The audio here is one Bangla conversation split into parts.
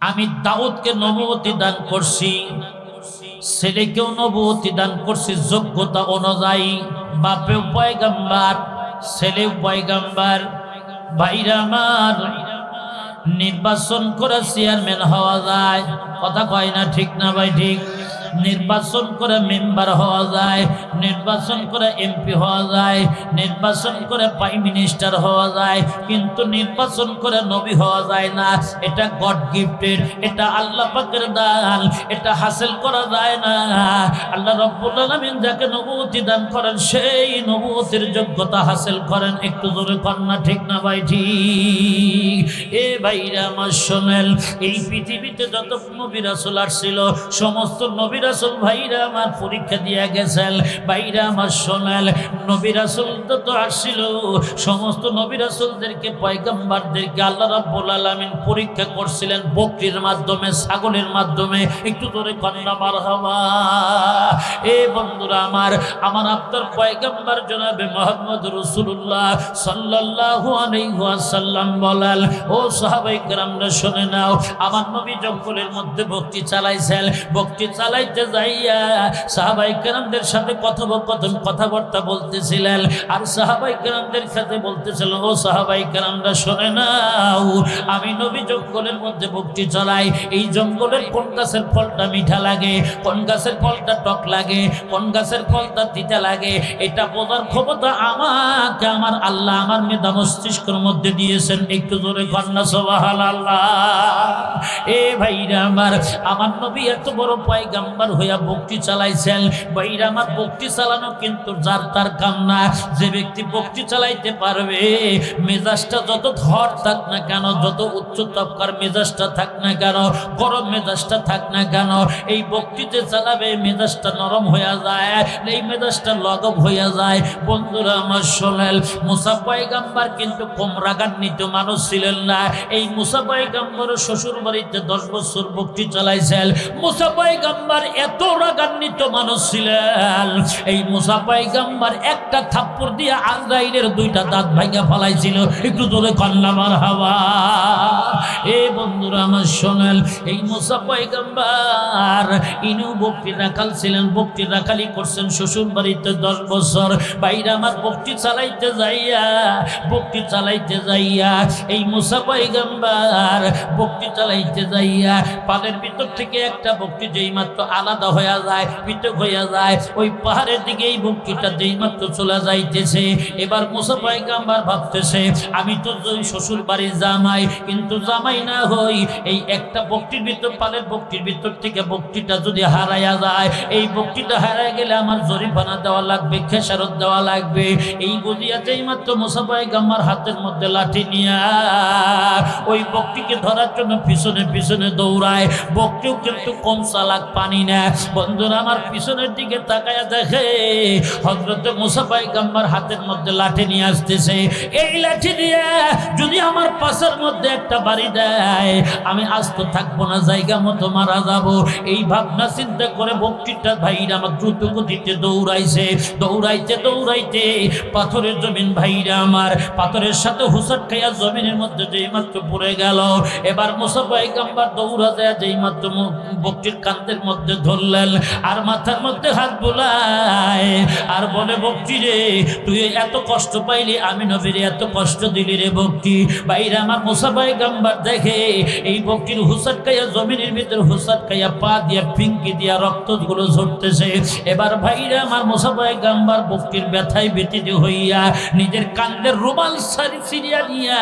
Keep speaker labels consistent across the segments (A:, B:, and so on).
A: আমি দাউদকে নবুয়তি দান করছি, ছেলেকেও নবুয়তি দান করছি যোগ্যতা অনুযায়ী। বাপেও পয়গম্বর, ছেলেও পয়গম্বর। ভাইরা আমার, নির্বাচন করে চেয়ারম্যান হওয়া যায়, কথা কয় না ঠিক না ভাই? ঠিক। নির্বাচন করে মেম্বার হওয়া যায়, নির্বাচন করে এমপি হওয়া যায়, নির্বাচন করে প্রাইম মিনিস্টার হওয়া যায়, কিন্তু নির্বাচন করে নবী হওয়া যায় না। এটা গড গিফটেড, এটা আল্লাহ পাকের দান, এটা হাসিল করা যায় না। আল্লাহ রাব্বুল আলামিন যাকে নবুয়তি দান করেন সেই নবুয়তির যোগ্যতা হাসিল করেন। একটু জোরে কন্যা ঠিক না ভাই? ঠিক। এ ভাইরা আমার শোনেন, এই পৃথিবীতে যত নবী রাসূল আসছিল সমস্ত নবী রাসূল ভাইরা আমার পরীক্ষা দিয়ে গেছেন। ভাইরা আমার শোনেন, নবী রাসূল যত আসছিল সমস্ত নবী রাসূলদেরকে পয়গম্বরদেরকে আল্লাহ রাব্বুল আলামিন পরীক্ষা করছিলেন বকরির মাধ্যমে, ছাগলের মাধ্যমে। একটু জোরে কন্যা মারহাবা। এ বন্ধুরা আমার, আমার আপনার পয়গম্বর জনাবে মুহাম্মদ রাসূলুল্লাহ সাল্লাল্লাহু আলাইহি ওয়াসাল্লাম বলেন, ও সাহাবায়ে কেরামরা শুনে নাও, আমার নবী জঙ্গলের মধ্যে ভক্তি চালাইছেন। ভক্তি চালাইতে যাইয়া সাহাবায়ে কেরামদের সাথে কথোপকথন, কথাবার্তা বলতেছিলেন। আর সাহাবায়ে কেরামদের সাথে বলতেছিলেন, ও সাহাবায়ে কেরামরা শুনে নাও, আমি নবী জঙ্গলের মধ্যে ভক্তি চালাই। এই জঙ্গলের কোন গাছের ফলটা মিঠা লাগে, কোন গাছের ফলটা টক লাগে, কোন গাছের ফলটা তিতা লাগে, এটা বোঝার ক্ষমতা আমাকে আমার আল্লাহ আমার মেধা মস্তিষ্কের মধ্যে দিয়েছেন। একটু জোরে কন্যা সুবহানাল্লাহ। এ ভাইরা আমার, আমার নবী এত বড় পয়গম্বর হইয়া ভক্তি চালাইছেন। ভাইরা আমার, ভক্তি চালানো কিন্তু যার তার কাম না। যে ব্যক্তি ভক্তি চালাইতে পারবে, মেজাজটা যত ধর থাক না কেন, যত উচ্চ তবকার মেজাজটা থাক না কেন, গরম মেজাজটা থাক না কেন, এই ভক্তিতে চালাবে মেজাজটা নরম হইয়া যায়, এই মেজাজটা লগব হইয়া যায়। বন্ধুরা আমার শোনেন, মুসা পয়গম্বর কিন্তু কম রাগান্বিত মানুষ ছিলেন না। এই মুসা পয়গম্বর শ্বশুর বাড়িতে 10 বছর ভক্তি চালাইছেন। মুসা পয়গম্বর এত রাগান্বিত মানুষ ছিলেন, এই মুসা পয়গম্বর একটা থাপ্পড় দিয়ে আজরাইলের 2টা দাঁত ভাঙা ফেলাইছিল। একটু জোরে কন্যা মারহাবা। এ বন্ধুরা আমার শোনেন, এই মুসা পয়গম্বর ইনু ভক্তি রাখাল ছিলেন, ভক্তি রাখালি করছেন শ্বশুর বাড়িতে 10 বছর। বাইরে আমার ভক্তি চালাইতে যাইয়া, ভক্তি চালাইতে যাইয়া এই মুসা পয়গম্বর ভক্তি চালাইতে যাইয়া পাহাড়ের ভিতর থেকে একটা ভক্তি যেই মাত্র আলাদা হইয়া যায়, পৃথক হইয়া যায়, ওই পাহাড়ের দিকে এই ভক্তিটা যেই মাত্র চলে যাইতেছে। এবার মুসা পয়গম্বর ভাবতেছে, আমি তো শ্বশুর বাড়ির জামাই, কিন্তু জামাই না হই, এই একটা ভক্তির ভিতর, পালের ভক্তির ভিতর থেকে ভক্তিটা যদি হারাইয়া যায়, এই ভক্তিটা হারাই গেলে আমার জরিমানা দেওয়া লাগবে, খেসারত দেওয়া লাগবে। এই বুঝিয়া যেই মাত্র মুসা পয়গম্বর হাতের মধ্যে লাঠি নিয়া ওই ভক্তিকে ধরার জন্য পিছনে পিছনে দৌড়ায়। ভক্তিও কিন্তু কম চালাক পানি না। বন্ধুরা আমার, পিছনের দিকে তাকায়া দেখে হযরত মুসা পয়গম্বর হাতের মধ্যে লাঠি নিয়ে আসতেছে। এই লাঠি দিয়ে যদি আমার পাশের মধ্যে একটা বাড়ি দেয়, আমি আস্ত থাকবো না, জায়গা মতো মারা যাব। এই ভাবনা চিন্তা করে ভক্তিটা ভাইরা আমার দ্রুত গতিতে দৌড়াইছে। দৌড়াইতে দৌড়াইতে পাথরের জমিন ভাইরা আমার, পাথরের সাথে হুসাট খাইয়া জমিনের মধ্যে যেই মাত্র পড়ে গেল। এবার মুসা পয়গম্বর দৌড়া যায়, যেই মাত্র ভক্তির কান্দের মধ্যে ধরলেন আর মাথার মধ্যে হাত বুলায় আর বলে, ভক্তি রে, তুই এত কষ্ট পাইলি, আমি নবীর এত কষ্ট দিলি রে ভক্তি। ভাইরা আমার, মুসা পয়গম্বর দেখে এই ভক্তির হুসাট খাইয়া জমিনের ভিতরে হুসাট খাইয়া পা দিয়া ফিঙ্কি দিয়া রক্তগুলো ঝরতেছে। এবার ভাইরা আমার, মুসা পয়গম্বর ভক্তির ব্যথায় ব্যথিত হইয়া নিজের কান্দের রুমাল সিরিয়া নিয়া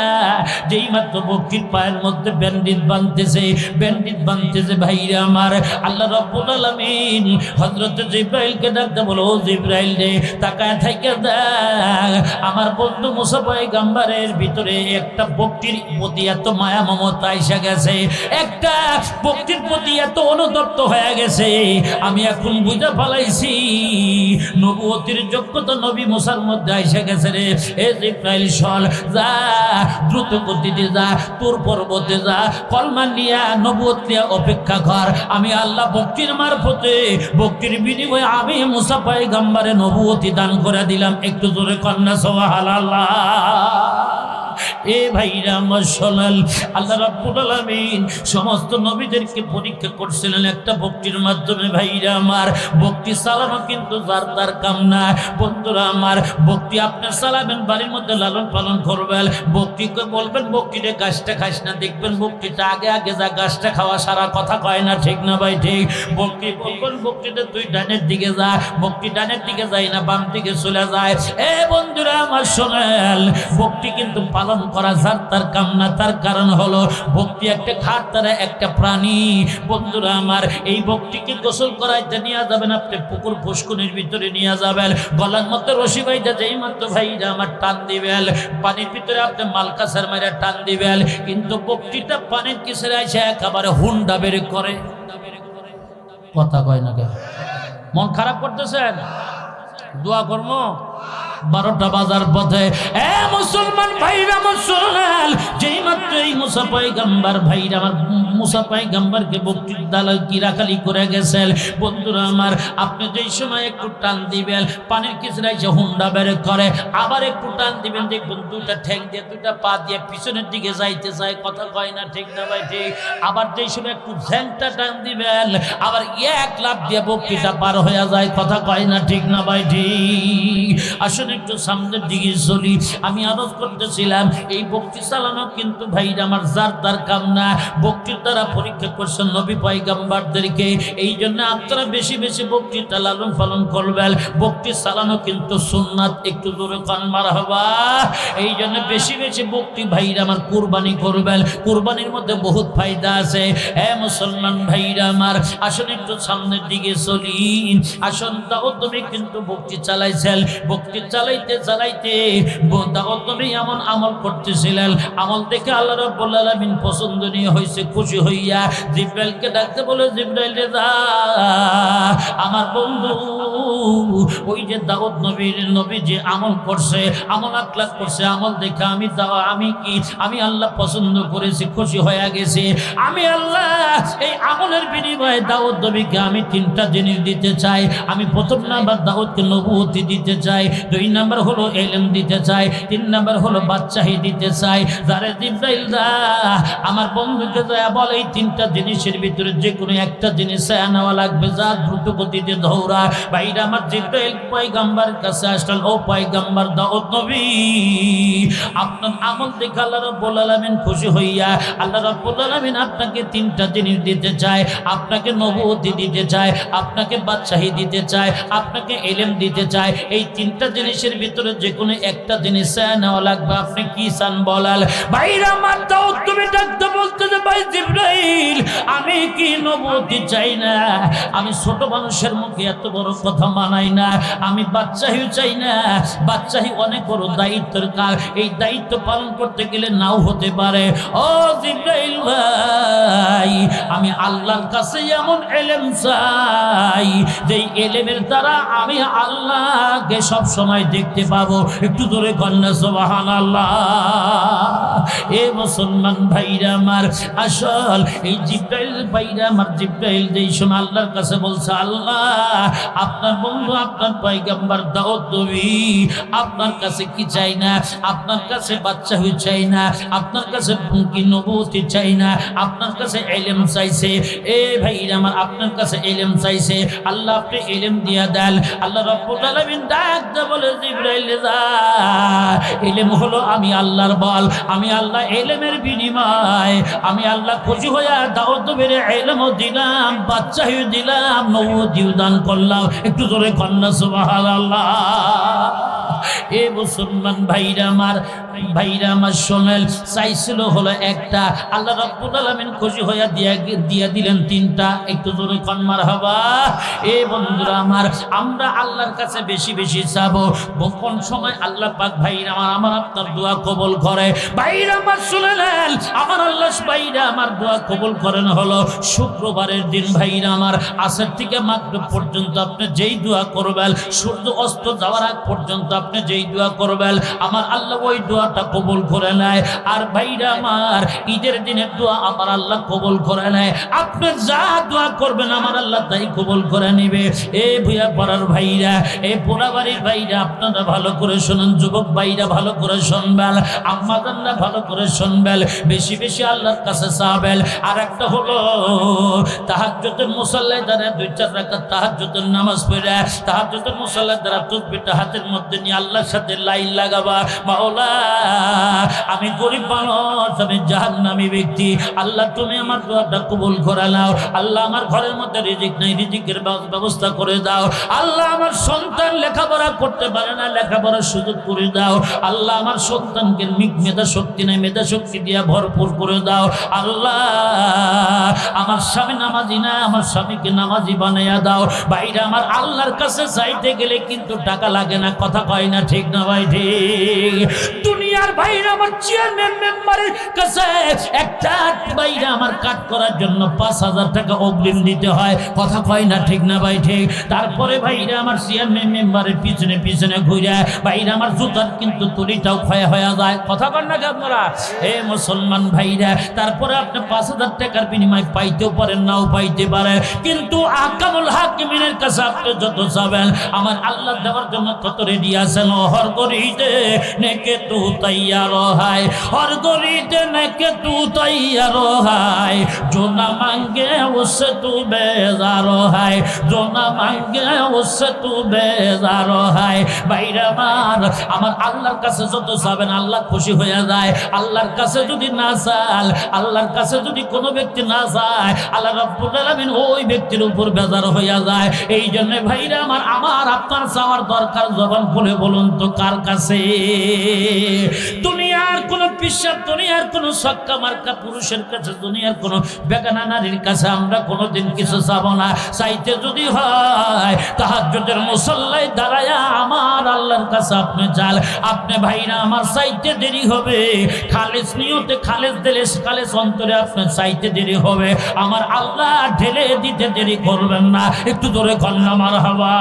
A: যেই মাত্র ভক্তির পায়ের মধ্যে ব্যান্ডিজ বাঁধতেছে, ব্যান্ডিজ বাঁধতেছে। ভাইরা আমার, আল্লাহ রাব্বুল আলামিন হযরত জিবরাইলকে ডাকতে বলো, ও জিবরাইল রে, তাকায় থেকে দেখ, আমার বন্ধু মুসা পয়গম্বরের ভিতরে একটা ভক্তির প্রতি এত মায়া মমতা এসে গেছে, একটা ভক্তির প্রতি এত অনুতপ্ত হয়ে গেছে, আমি এখন বুঝে ফেলাইছি নবুয়তির যোগ্যতা নবী মুসার মধ্যে এসে গেছে রে। এ জিবরাইল চল, যা দ্রুত গতিতে যা, তোর পর্বতে যা, কলমা নিয়া নবুয়ত নিয়ে অপেক্ষা কর। আমি আল্লাহ ভক্তির মারফতে, ভক্তির বিনিময়ে আমি মুসা পয়গম্বরে নবুয়তি দান করে দিলাম। একটু জোরে কন্যা সুবহানাল্লাহ। এ ভাইরা আমার শোনাল, আল্লাহ রাব্বুল আলামিন সমস্ত নবীদেরকে পরীক্ষা করছিলেন একটা বক্তির মাধ্যমে। ভাইরা আমার, বক্তি চালানো কিন্তু যার তার কাম না। বন্ধুরা আমার, বক্তি আপনি চালাবেন, বাড়ির মধ্যে লালন পালন করবেন, বক্তিকে বলবেন বক্তিতে গাছটা খাস না, দেখবেন বক্তিটা আগে আগে যা গাছটা খাওয়া সারা কথা কয় না, ঠিক না ভাই? ঠিক। বক্তি বলবেন বক্তিতে তুই ডানের দিকে যা, বক্তি ডানের দিকে যায় না, বাম দিকে চলে যায়। এ বন্ধুরা আমার শোনেন, বক্তি কিন্তু পালন করা যার তার কাম না। তার কারণ হলো বক্তি একটা খাট, তারা একটা প্রাণী। বন্ধুরা আমার, এই বক্তিকে গোসল করাইতে নিয়ে যাবেন আপনি পুকুর পুষ্কুনির ভিতরে নিয়ে যাবেন, গলার মধ্যে রশি বাইটা যেই মাত্র ভাইরা আমার টান দিবেন, পানির ভিতরে আপনি মালকাসার মাইরা টান দিবেন, কিন্তু বক্তিটা পানির কিসের আইসে একেবারে হুন্ডা বের করে। কথা কয় না কেন? মন খারাপ করতেছেন? দোয়া করবো 12টা বাজার পথে। এ মুসলমান ভাইরা মুসলমান, যেই মাত্র এই মুসা পয়গম্বর ভাইরা আমার মুসা পয়গম্বরকে বক্তির দালাল কিরাকালি করে গেছেন। বন্ধুরা আমার, আপনি যেই সময় একটু টান দিবেন, পানির কিচড়াই যে হুন্ডা বের করে, আবার একটু টান দিবেন, দেখবেন দুইটা ঠ্যাং দিয়ে দুইটা পা দিয়ে পিছনের দিকে যাইতে চায়। কথা কয় না, ঠিক না ভাই? ঠিক। আবার যেই সময় একটু ঝ্যাংটা টান দিবেন, আবার এক লাফ দিয়ে বক্তিটা পার হয়ে যায়। কথা কয় না, ঠিক না ভাই? ঠিক। আসলে একটু সামনের দিকে চলি। আমি আরজ করতেছিলাম, এই বক্তি চালানো কিন্তু ভাইরা আমার যার তার কাম না। বক্তির দ্বারা পরীক্ষা করছেন নবী পয়গম্বরদেরকে। এই জন্য আপনারা বেশি বেশি বক্তিটা লালন পালন করবেন। বক্তি চালানো কিন্তু সুন্নাত। একটু জোরে কান মারহাবা। এই জন্য বেশি বেশি বক্তি ভাইরা আমার কুরবানি করবেন। কুরবানির মধ্যে বহুত ফায়দা আছে। এ মুসলমান ভাইরা আমার, আসলে একটু সামনের দিকে চলি। আসন দাও, তুমি কিন্তু বক্তি চালাইছেন, বক্তি চালাইতে চালাইতে তুমি এমন আমল করতেছিলেন, আমল দেখে আল্লাহ রাব্বুল আলামিন পছন্দনীয় হয়েছে, খুশি হইয়া জিব্রাইলকে ডাকতে বলে, জিব্রাইল রে যা, আমার বন্ধু ওই যে দাউদ নবী যে আমল করছে, আমল আখলাক করছে, আমল দেখে আমি আল্লাহ পছন্দ করেছি, খুশি হয়ে গেছি। আমি আল্লাহ এই আমলের বিনিময়ে দাউদ নবীকে আমি 3টা জিনিস দিতে চাই। আমি প্রথম নাম্বার দাউদকে নবুয়তি দিতে চাই, 2 নাম্বার হলো ইলম দিতে চাই, 3 নাম্বার হলো বাদশাহী দিতে চাই। যারে জিব্রাইল দা আমার বন্ধুকে দয়া বলে, এই 3টা জিনিসের ভিতরে যে কোনো একটা জিনিস নেওয়া লাগবে, যা দ্রুত গতিতে দৌড়া। ভাইরা আমার, জিব্রাইল পয়গম্বর কাছে আসলেন, ও পয়গম্বর দাউদ নবী, আপনার আমল দেখে আল্লাহ রাব্বুল আলামিন খুশি হইয়া আল্লাহ রাব্বুল আলামিন আপনাকে 3টা জিনিস দিতে চায়। আপনাকে নবুয়তি দিতে চায়, আপনাকে বাদশাহী দিতে চায়, আপনাকে ইলম দিতে চায়। এই 3টা জিনিসের ভিতরে যে কোনো একটা জিনিস নেওয়া লাগবে। আপনি কি চান বলাল? ভাইরা আমার, দাউদ তুমি ডাকতে বলতে যে, ভাই জিব্রাইল, আমি কি নবুয়তি চাই না, আমি ছোট মানুষের মুখে এত বড় কথা মানাই না, আমি বাদশাহী চাই না। বাদশাহী অনেক বড় দায়িত্বের কাজ, এই দায়িত্ব পালন করতে গেলে নাও হতে পারে। ও জিব্রাইল ভাই, আমি আল্লাহর কাছে এমন ইলম চাই, যেই ইলমের দ্বারা আমি আল্লাহকে সব সময় দেখতে পাবো। একটু জোরে কন্যা সুবহানাল্লাহ। এ মুসলমান ভাইরা আমার, আসল এই জিব্রাইল ভাইরা আমার, জিব্রাইল যেই সময় আল্লাহর কাছে বলছে, আল্লাহ আপনার বন্ধু আপনার পয়গম্বর দাউদ নবী আপনার কাছে কি চাই না, আপনার কাছে বাদশাহী চাই না, আপনার কাছে কি নবুয়তি চাই না, আপনার কাছে ইলম চাইছে। এ ভাইরা আমার, আপনার কাছে ইলম চাইছে, আল্লাহ আপনি ইলম দিয়া দেন। আল্লাহ রাব্বুল আলামিন ডাকতে বলে, জিব্রাইল যা, ইলম হলো আমি আল্লাহর বল, আমি আল্লাহ ইলমের বিনিময় আমি আল্লাহ খুশি হইয়া দাউদ নবীর ইলমও দিলাম, বাদশাহী দিলাম, নবুয়তিও দান করলাম। একটু জোরে কন্যা সুবহানাল্লাহ। এ মুসলমান ভাইরা আমার শোনেন, চাইছিল হলো একটা, আল্লাহ রাব্বুল আলামিন খুশি হইয়া দিয়া দিলেন 3টা। একটু জোরে কন মারহাবা। এ বন্ধুরা আমার, আমরা আল্লাহর কাছে বেশি বেশি চাবো। কোন সময় আল্লাহ পাক ভাইরা আমার আপনার দোয়া কবুল করে। ভাইরা আমার শুনেন, আমার আল্লাহ ভাইরা আমার দোয়া কবুল করেন হলো শুক্রবারের দিন। ভাইরা আমার, আসর থেকে মাগরিব পর্যন্ত আপনি যেই দোয়া করবেন, সূর্য অস্ত যাওয়ার আগ পর্যন্ত আপনি যেই দোয়া করবেন, আমার আল্লাহ ওই দোয়ার দোয়াটা কবুল করে নেয়। আর ভাইরা আমার ঈদের দিনের দোয়া আমার আল্লাহ কবুল করে নেয়। আপনি যা দোয়া করবেন আমার আল্লাহ তাই কবুল করে নেবে। এ ভুয়া পড়ার ভাইরা, এ পোড়া বাড়ির ভাইরা, আপনারা ভালো করে শুনুন। যুবক ভাইরা ভালো করে শুনবেন, আম্মাদানরা ভালো করে শুনবেন, বেশি বেশি আল্লাহর কাছে চাবেন। আর একটা হলো তাহাজ্জুদের মুসাল্লায় দ্বারা 2-4 রাকাত তাহাজ্জুদের নামাজ পড়ে তাহাজ্জুদের মুসাল্লায় দ্বারা তাসবিহটা হাতের মধ্যে নিয়ে আল্লাহর সাথে লাইন লাগাবা, মাওলা আমি গরিব মানুষ, আমি জাহান্নামী ব্যক্তি, আল্লাহ তুমি আমার দোয়াটা কবুল করে নাও। আল্লাহ আমার ঘরের মধ্যে রিজিক নাই, রিজিকের ব্যবস্থা করে দাও। আল্লাহ আমার সন্তান লেখাপড়া করতে পারে না, লেখাপড়ার সুযোগ করে দাও। আল্লাহ আমার সন্তানকে মেধা শক্তি নাই, মেধা শক্তি দিয়া ভরপুর করে দাও। আল্লাহ আমার স্বামী নামাজি না, আমার স্বামীকে নামাজি বানাইয়া দাও। ভাইরা আমার আল্লাহর কাছে চাইতে গেলে কিন্তু টাকা লাগে না, কথা কয় না, ঠিক না ভাই? ঠিক। দুনিয়ার ভাইরা আমার চেয়ারম্যান মেম্বারের কাছে একটা ভাইরা আমার কাট করার জন্য 5,000 টাকা অগ্রিম দিতে হয়, কথা কয় না, ঠিক না ভাই? ঠিক। তারপরে ভাইরা আমার চেয়ারম্যান মেম্বারের পিছনে পিছনে ঘুরে ভাইরা আমার জুতার কিন্তু তুলিটাও ক্ষয় হয়ে যায়, কথা কন না আপনারা? হে মুসলমান ভাইরা, তারপরে আপনি 5,000 টাকার বিনিময় পাইতেও পারেন, নাও পাইতে পারেন, কিন্তু আকামুল হাকিমিনের কাছে আপনি যত যাবেন আমার আল্লাহ দেওয়ার জন্য তত রেডি আছেন। হর গরিতে নেকে তু তৈয়ার হায়, হর গরিতে নেকে তু তৈয়ার হায়, जो ना मांगे उससे तू बेजार है, जो ना मांगे उससे तू बेजार है। ভাইরা আমার আল্লাহর কাছে যত যাবেন আল্লাহ খুশি হয়ে যায়। আল্লাহর কাছে যদি না চান, আল্লাহর কাছে যদি কোনো ব্যক্তি না যায়, আল্লাহ রাব্বুল আলামিন ওই ব্যক্তির উপর বেজার হয়ে যায়। এই জন্য ভাইরা আমার আপনার চাওয়ার দরকার, জবান খুলে বলুন তো কার কাছে? দুনিয়ার কোন পিসাব, দুনিয়ার কোন সক্কা মার্কা পুরুষের কাছে, দুনিয়ার কোন বেগানা নারীর কাছে আমরা কোনোদিন কিছু চাবো না। চাইতে যদি হয় তাহাজ্জুদের মুসাল্লায় দাঁড়ায়া আমার আল্লাহর কাছে আপনি চাল, আপনি ভাইরা আমার চাইতে দেরি হবে, খালেস নিয়তে, খালেস দিলে, খালেস অন্তরে আপনি চাইতে দেরি হবে, আমার আল্লাহ ঢেলে দিতে দেরি করবেন না। একটু জোরে কন্যা মারহাবা।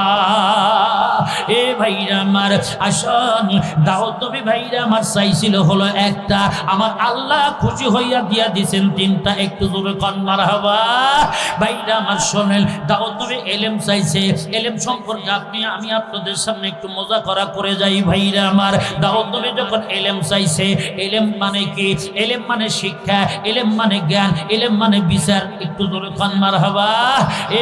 A: এ ভাইরা আমার আসন দাওয়াত নবী ভাইরা আমার চাইছিল হলো একটা, আমার আল্লাহ খুশি হইয়া দিয়া দিয়েছেন 3টা। একটু জোরে কন্যা মারহাবা। ভাইরা আমার শোনেন, দাওয়াত নবী এলেম চাইছে। এলেম সম্পর্কে আমি আপনাদের সামনে একটু মজা করে যাই। ভাইরা আমার দাওয়াত নবী যখন এলেম চাইছে, এলেম মানে কি? এলেম মানে শিক্ষা, এলেম মানে জ্ঞান, এলেম মানে বিচার। একটু জোরে কন্যা মারহাবা।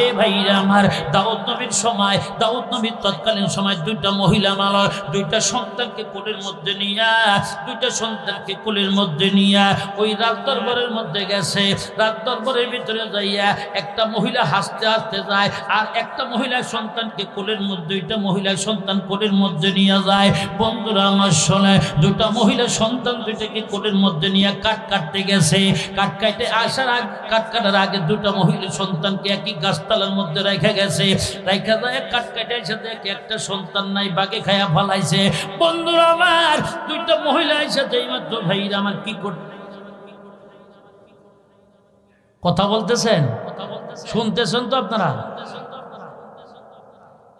A: এ ভাইরা আমার দাওয়াত নবীর সময়, দাওয়াত নবীর তৎকালীন সময় 2টা মহিলা মালয় 2টা সন্তানকে কোলের মধ্যে নিয়া, 2টা সন্তানকে কোলের মধ্যে নিয়া ওই রাজ দরবারের মধ্যে গেছে। রাজ দরবারের ভিতরে যাইয়া একটা মহিলা হাসতে হাসতে যায়, আর একটা মহিলা সন্তানকে কোলের মধ্যে, 2টা মহিলা সন্তান কোলের মধ্যে নিয়ে যায়। বন্ধুরা আমার শোনে, 2টা মহিলা সন্তান 2টাকে কোলের মধ্যে নিয়ে কাট কাটতে গেছে। কাট কাটতে আসার আগে, কাট কাটার আগে 2টা মহিলা সন্তানকে একই গাছতলার মধ্যে রেখে গেছে। রেখে যায় কাট কাটে এসে দেখে একটা সন্তান নাই, বাগে খায়া ফলাইছে। বন্ধুরা আমার 2টা মহিলা এসে এইমাত্র ভাইরা আমার কি করতে, কথা বলতেছেন, শুনতেছেন তো আপনারা?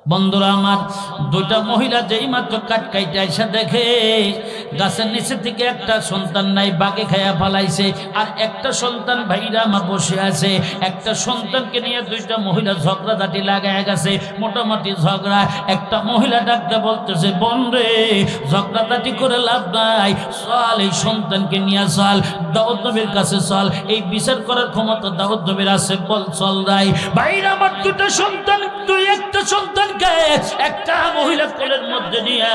A: বন্ধুরা আমার 2টা মহিলা যেই মাত্র কাট কাইতে এসে দেখে গাছের নিচে থেকে একটা সন্তান নাই, বাগে খায়া ফলাইছে। আর একটা সন্তান ভাইরা আমার বসে আছে। একটা সন্তানকে নিয়ে 2টা মহিলা ঝগড়াঝাটি লাগায় গেছে, মোটামুটি ঝগড়া। একটা মহিলা ডাকতে বলতেছে, বোন রে, ঝগড়াঝাটি করে লাভ নাই, চল এই সন্তানকে নিয়ে চল, দাউদ নবীর কাছে চল, এই বিচার করার ক্ষমতা দাউদ নবীর আছে, বল চল রাই। ভাইরা আমার 2টা সন্তান, একটা সন্তান একটা মহিলা কোলের মধ্যে নিয়ে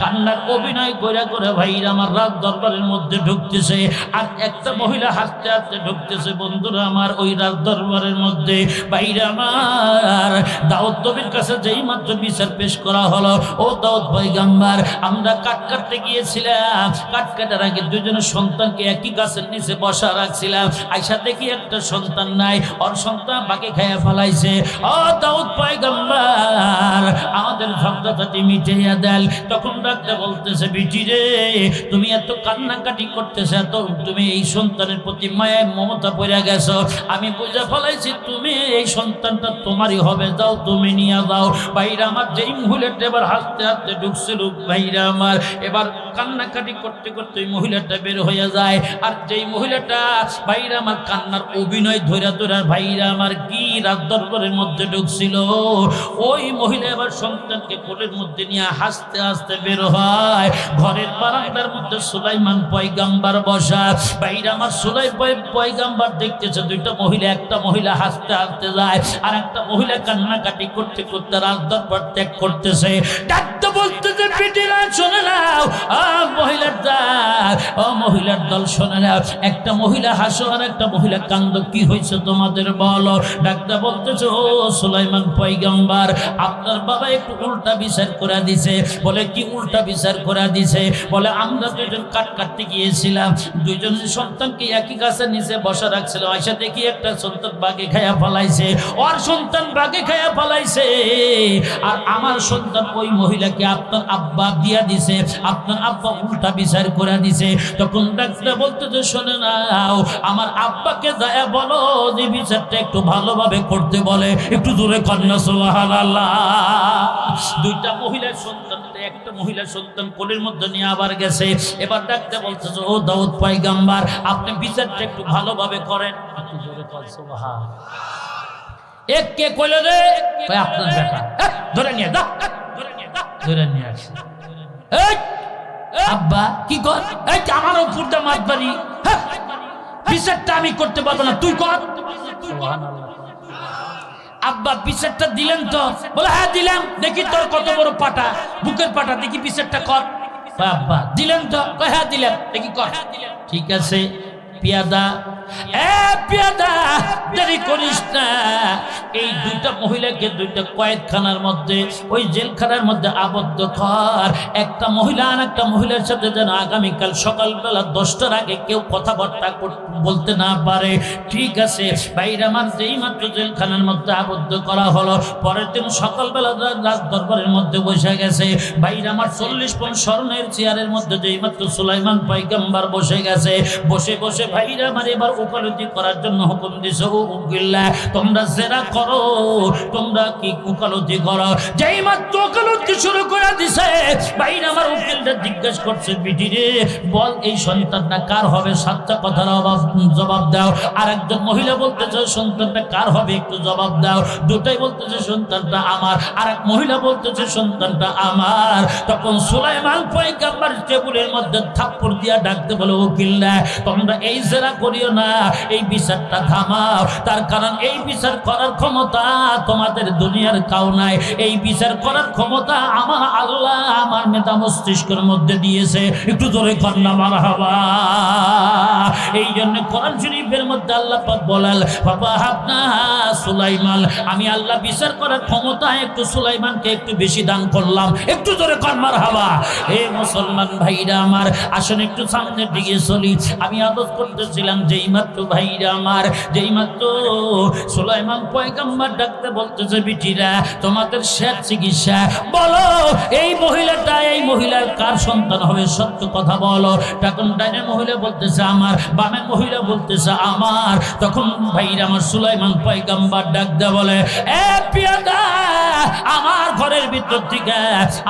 A: কান্নার অভিনয় করে করে ভাইরা আমার রাজ দরবারের মধ্যে ঢুকতেছে। আর একটা মহিলা হাসতে হাসতে ঢুকতেছে। বন্ধুরা আমার ওই রাজ দরবারের মধ্যে ভাইরা আমার দাউদ নবীর কাছে যেই মাত্র বিচার পেশ করা হলো, ও দাউদ পয়গম্বর, আমরা কাট কাটতে গিয়েছিলাম, কাট কাটার আগে 2জনের সন্তানকে একই গাছের নিচে বসা রাখছিলাম, আইসা দেখি একটা সন্তান নাই, ওর সন্তান বাকি খাইয়া ফেলাইছে। ও দাউদ পয়গম্বর, আমাদের ঝগড়াঝাটি মিটিয়ে দেন। তখন ডাকতে বলতেছে, বিটি রে তুমি এত কান্নাকাটি করতেছ, এত তুমি এই সন্তানের প্রতি মায়া মমতা পড়ে গেছো, আমি বুঝে ফেলাইছি তুমি এই সন্তানটা তোমারই হবে, যাও তুমি নিয়ে যাও। ভাইরা আমার, যেই মহিলাটা এবার হাসতে হাসতে ঢুকছিল ভাইরা আমার, এবার কান্নাকাটি করতে করতে ওই মহিলাটা বের হয়ে যায়। আর যেই মহিলাটা ভাইরা আমার কান্নার অভিনয় ধরে ধরে ভাইরা আমার কি রাত দরবারের মধ্যে ঢুকছিল, ওই মহিলা এবার সন্তানকে কোলের মধ্যে নিয়ে হাসতে হাসতে বের হয়। ঘরের বারান্দার মধ্যে সুলাইমান পয়গাম্বার বসা। ভাইরা আমার, পয়গাম্বার দেখতেছে দুইটা মহিলা, একটা মহিলা হাসতে হাসতে যায় আর একটা মহিলা কান্নাকাটি করতে করতে রাত দরবার ত্যাগ করতেছে। ডাক্তার বলতেছে, বেটিরা শুনে নাও, মহিলার দল, মহিলার দল শুনে নাও, একটা মহিলা হাসো আর একটা মহিলা কান্দ, কি হয়েছে তোমাদের বলো। ডাক্তার বলতেছে, ও সুলাইমান পয়গাম্বার, আপনার বাবা একটু উল্টা বিচার করে দিছে। বলে কি উল্টা বিচার করে দিছে? বলে আমরা দুইজন কাট কাটতে গিয়েছিলাম, দুইজন সন্তানকে একই গাছের নিচে বসা রাখছিল, আয়সা দেখি একটা সন্তান বাঘে খাইয়া ফেলাইছে, ওর সন্তান বাঘে খাইয়া ফেলাইছে, আর আমার সন্তান ওই মহিলাকে আপনার আব্বা দিয়া দিছে, আপনার আব্বা উল্টা বিচার করে দিছে। তখন ডাক্তার বলতেছে, শোনে নাও, আমার আব্বাকে যায় বলো যে বিচারটা একটু ভালোভাবে করতে বলে, একটু দূরে কন্যা সুবহানাল্লাহ। দুইটা মহিলার সন্তান, একটা মহিলার সন্তান কোলের মধ্যে নিয়ে আবার গেছে। এবার ডাক্তার বলতেছে, ও দাউদ পয়গাম্বার, আপনি বিচারটা একটু ভালোভাবে করেন, একটু জোরে কর সুবহানাল্লাহ। এক কে কইলো রে? কই আপনার বেটা, ধরে নিয়ে দা, ধরে নিয়ে আসে। এই আব্বা কি কর? এই আমার উপর দা মাতবাড়ি, বিচারটা আমি করতে পারবো না, তুই কর। সুবহানাল্লাহ। আব্বা বিচারটা দিলেন তো? বলে হ্যাঁ দিলাম। দেখি তোর কত বড় পাটা, বুকের পাটা, দেখি বিচারটা কর। আব্বা দিলেন তো? হ্যাঁ দিলাম। দেখি কর। ঠিক আছে পিয়াদা, পিয়াদা দেরি করিস না। এই দুইটা মহিলাকে দুইটা কয়েদখানার মধ্যে, ওই জেলখানার মধ্যে আবদ্ধ কর। একটা মহিলা আর একটা মহিলার সাথে যেন আগামীকাল সকালবেলা 10টার আগে কেউ কথাবার্তা বলতে না পারে। ঠিক আছে ভাইরা আমার, যেই মাত্র জেলখানার মধ্যে আবদ্ধ করা হলো, পরের দিন সকালবেলা রাজ দরবারের মধ্যে বসে গেছে। ভাইরা আমার 40 পন স্বর্ণের চেয়ারের মধ্যে যেই মাত্র সুলাইমান পয়গাম্বার বসে গেছে, বসে বসে ভাইরা আমার এবার ওকালতি করার জন্য হুকুম দিছে, ও উকিল্লা তোমরা জেরা করো, তোমরা কি ওকালতি করো। যেই মাত্র ওকালতি শুরু করে দিছে, ভাইরা আমার উকিলটা জিজ্ঞেস করছে, বিটি রে বল এই সন্তানটা কার হবে, 7টা কথার জবাব দাও। আর একজন মহিলা বলতেছে, সন্তানটা কার হবে একটু জবাব দাও। দুটাই বলতেছে সন্তানটা আমার, আর এক মহিলা বলতেছে সন্তানটা আমার। তখন সুলাইমান পয়গাম্বার টেবিলের মধ্যে থাপ্পড় দিয়া ডাকতে বলে, উকিল্লা তোমরা এই জেরা করিও না, এই বিচারটা থামাও। তার কারণ এই বিচার করার ক্ষমতা তোমাদের দুনিয়ার কাউ নাই, এই বিচার করার ক্ষমতা আমার আল্লাহ আমার মেধা মস্তিষ্কের মধ্যে দিয়েছে। একটু জোরে কন্যা মারহাবা। এই জন্য কোরআন শরীফের মধ্যে আল্লাহ পাক বলেন, বাবা আপনা সুলাইমান, আমি আল্লাহ বিচার করার ক্ষমতা একটু সুলাইমানকে একটু বেশি দান করলাম। একটু জোরে কন্যা মারহাবা। হে মুসলমান ভাইরা আমার, আসুন একটু সামনের দিকে চলি। আমি আদত করতেছিলাম, যেই মাত্র ভাইরা আমার, যেই মাত্র সুলাইমান পয়গাম্বার ডাকতে বলতেছে, বিটিরা তোমাদের শেষ চিকিৎসা বলো, এই মহিলাটা, এই মহিলার কার সন্তান হবে, সত্য কথা বলো। তখন ডাইনের মহিলা বলতেছে আমার, বামের মহিলা বলতেছে আমার। তখন ভাইরা আমার সুলাইমান পয়গাম্বার ডাক দেয়া বলে, এ পিয়াদা, আমার ঘরের ভিতর থেকে,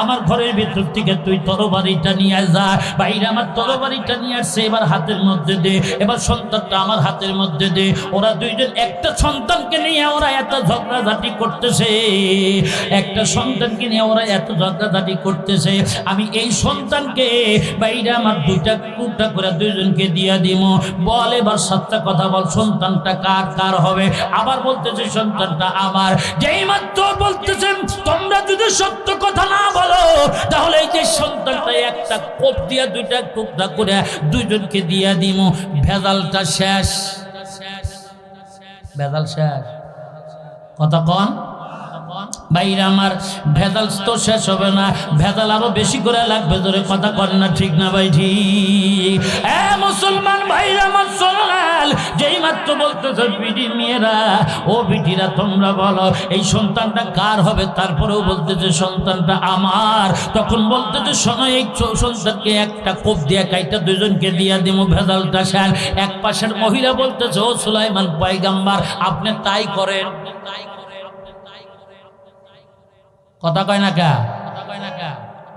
A: আমার ঘরের ভিতর থেকে তুই তরবারিটা নিয়ে যা। ভাইরা আমার তরবারিটা নিয়ে আসছে, এবার হাতের মধ্যে দে, এবার সন্তানটা আমার হাতের মধ্যে দে। ওরা দুইজন একটা সন্তানকে নিয়ে ওরা এত ঝগড়াঝাটি করতেছে, একটা সন্তানকে নিয়ে ওরা এত ঝগড়াঝাটি করতেছে। আমি এই সন্তানকে বাইরে আমার দুইটা টুকটা করে দুইজনকে দিয়া দিব। বল এবার 7টা কথা বল, সন্তানটা কার কার হবে? আবার বলতেছে সন্তানটা আমার। যেই মাত্র বলতেছেন তোমরা যদি সত্য কথা না বলো, তাহলে এই যে সন্তানটা একটা কোপ দিয়া দুইটা টুকটা করে দুইজনকে দিয়া দিব। ভেজালটা শেষ, ভেজাল শেষ। কথা কন ভাইরা আমার, ভেজাল তো শেষ হবে না, ভেজাল আরো বেশি করে লাগবে। ধরে কথা করেন না, ঠিক না ভাই? ঠিক। মুসলমান ভাইরা আমার শোনেন, যেই মাত্র বলতেছে বিটি মেয়েরা, ও বিটিরা তোমরা বলো এই সন্তানটা কার হবে, তারপরেও বলতেছে সন্তানটা আমার। তখন বলতেছে শোনো, এই সন্তানকে একটা কোপ দিয়া কাইটা দুইজনকে দিয়া দিমু, ভেজালটা সার। এক পাশের মহিলা বলতেছে ও সুলাইমান পয়গাম্বার আপনি তাই করেন। কথা কয় না কা,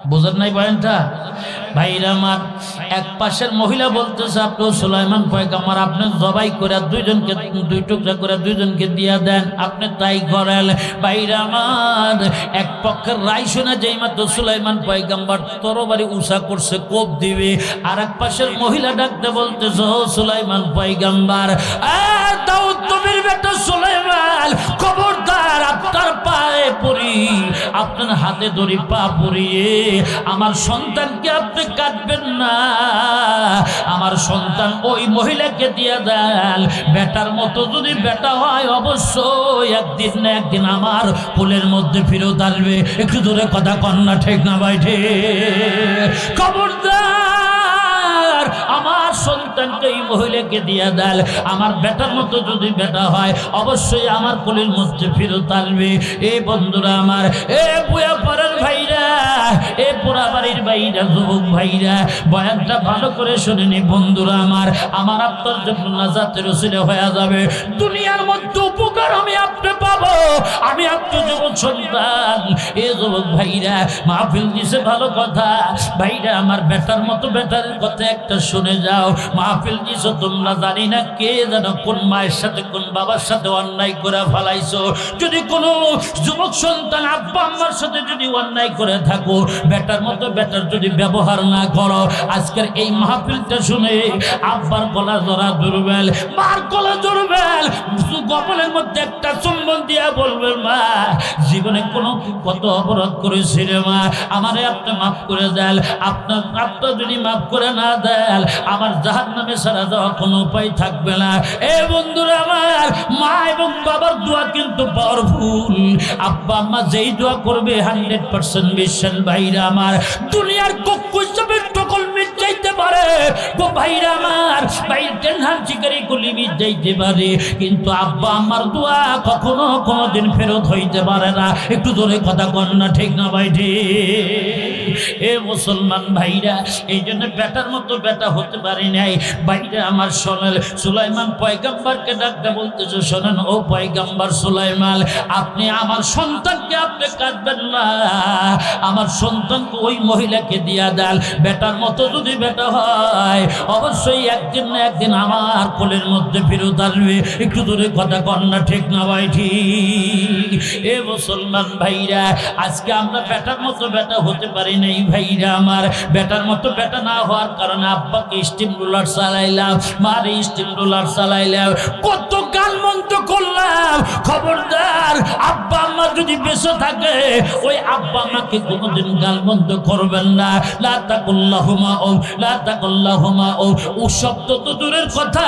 A: বুঝেন নাই বয়ানটা ভাইরা আমার? এক পাশের মহিলা বলতেছে আপনি সুলাইমান পয়গাম্বার আপনি জবাই করে দুইজনকে দুই টুকরা করে দুইজনকে দিয়া দেন, আপনি তাই করেন। ভাইরা আমার এক পক্ষের রায় শোনা যেই মাত্র সুলাইমান পয়গাম্বার তরবারি উষা করছে কোপ দিবে, আর এক পাশের মহিলা ডাকতে বলতেছে ও সুলাইমান পয়গাম্বার, দাউদ নবীর বেটা সুলাইমান খবরদার আপনার পায়ে পড়ি, আপনার হাতে ধরি পা পড়িয়ে আমার সন্তানকে আপনি কাটবেন না, আমার সন্তান ওই মহিলাকে দিয়ে দেন। বেটার মতো যদি বেটা হয় অবশ্যই একদিন না একদিন আমার কোলের মধ্যে ফিরত আসবে। একটু দূরে কথা কন্যা ঠিক না ভাই ঠিক? খবরদার আমার সন্তানকে এই মহিলাকে দিয়ে দেন, আমার বেটার মতো যদি বেটা হয় অবশ্যই আমার কোলের মধ্যে ফিরত আসবে। এ বন্ধুরা আমার, এ বুয়া পাড়ার ভাইরা, এ পোড়া বাড়ির ভাইরা, যুবক ভাইরা, বয়ানটা ভালো করে শুনেনি বন্ধুরা আমার। আমার আপনার জন্য নাজাতের ওসিলা হয়ে যাবে, দুনিয়ার মধ্যে উপকার আমি আপনি পাবো, আমি আপনি যুবক সন্তান। এ যুবক ভাইরা মাহফিল দিছে ভালো কথা, ভাইরা আমার বেটার মতো বেটার কথা একটা শুনে যাও। মাহফিল দিছো তোমরা জানি না কে যেন কোন মায়ের সাথে কোন বাবার সাথে অন্যায় করে ফেলাইছো। যদি কোনো যুবক সন্তান আব্বা আম্মার সাথে যদি অন্যায় করে থাকো, বেটার মতো বেটার যদি ব্যবহার না করো, আজকের এই মাহফিলটা শুনে আব্বার গলা জড়া দুর্বল, মার গলা দুর্বল, কপালের মধ্যে একটা চুম্বন দিয়া বলবেন মা জীবনে কোনো কত অপরাধ করেছি রে মা, আমারে আপনি মাফ করে দেন। আপনার যদি মাফ করে না দেন আমার জাহান্নামে ছাড়া যাওয়ার কোনো উপায় থাকবে না। এ বন্ধুরা আমার, মা এবং বাবার দোয়া কিন্তু পাওয়ারফুল। আব্বা আম্মা যেই দোয়া করবে 100% বিশ্বাস ভাইরা আমার, দুনিয়ার কুকুজবের টকল মিট যাইতে পারে গো ভাইরা আমার, ভাই টেনহান শিকারি গুলি মিট যাইতে পারে, কিন্তু আব্বা আম্মার দোয়া কখনো কোনোদিন ফেরত হইতে পারে না। একটু জোরে কথা কন না ঠিক না ভাই ঠিক? এ মুসলমান ভাইরা, এই জন্য বেটার মতো বেটা হতে পারি নাই। ভাইরা আমার শোনেন, সুলাইমান পয়গাম্বারকে ডাকতে বলতেছে শোনেন ও পয়গাম্বার সুলাইমান, আপনি আমার সন্তানকে আপনি কাটবেন না, আমার সন্তানকে ওই মহিলাকে দিয়া দেন। বেটার মতো যদি বেটা হয় অবশ্যই একদিন না একদিন আমার কোলের মধ্যে ফিরত আসবে। একটু দূরে কথা কন না ঠিক না ভাই ঠিক? এ মুসলমান ভাইরা, আজকে আমরা বেটার মতো বেটা হতে পারি নাই ভাইরা আমার। বেটার মতো বেটা না হওয়ার কারণে আব্বাকে স্টিম রোলার চালাইলাম, মারে স্টিম রোলার চালাইলাম, কত গাল মন্দ করলাম। খবরদার আব্বা আম্মা যদি বেঁচে থাকে ওই আব্বা আম্মাকে কোনোদিন গাল মন্দ করবেন না। লা তাকুল্লাহুমা ও, লা তাকুল্লাহুমা ও, ও শব্দ তো দূরের কথা,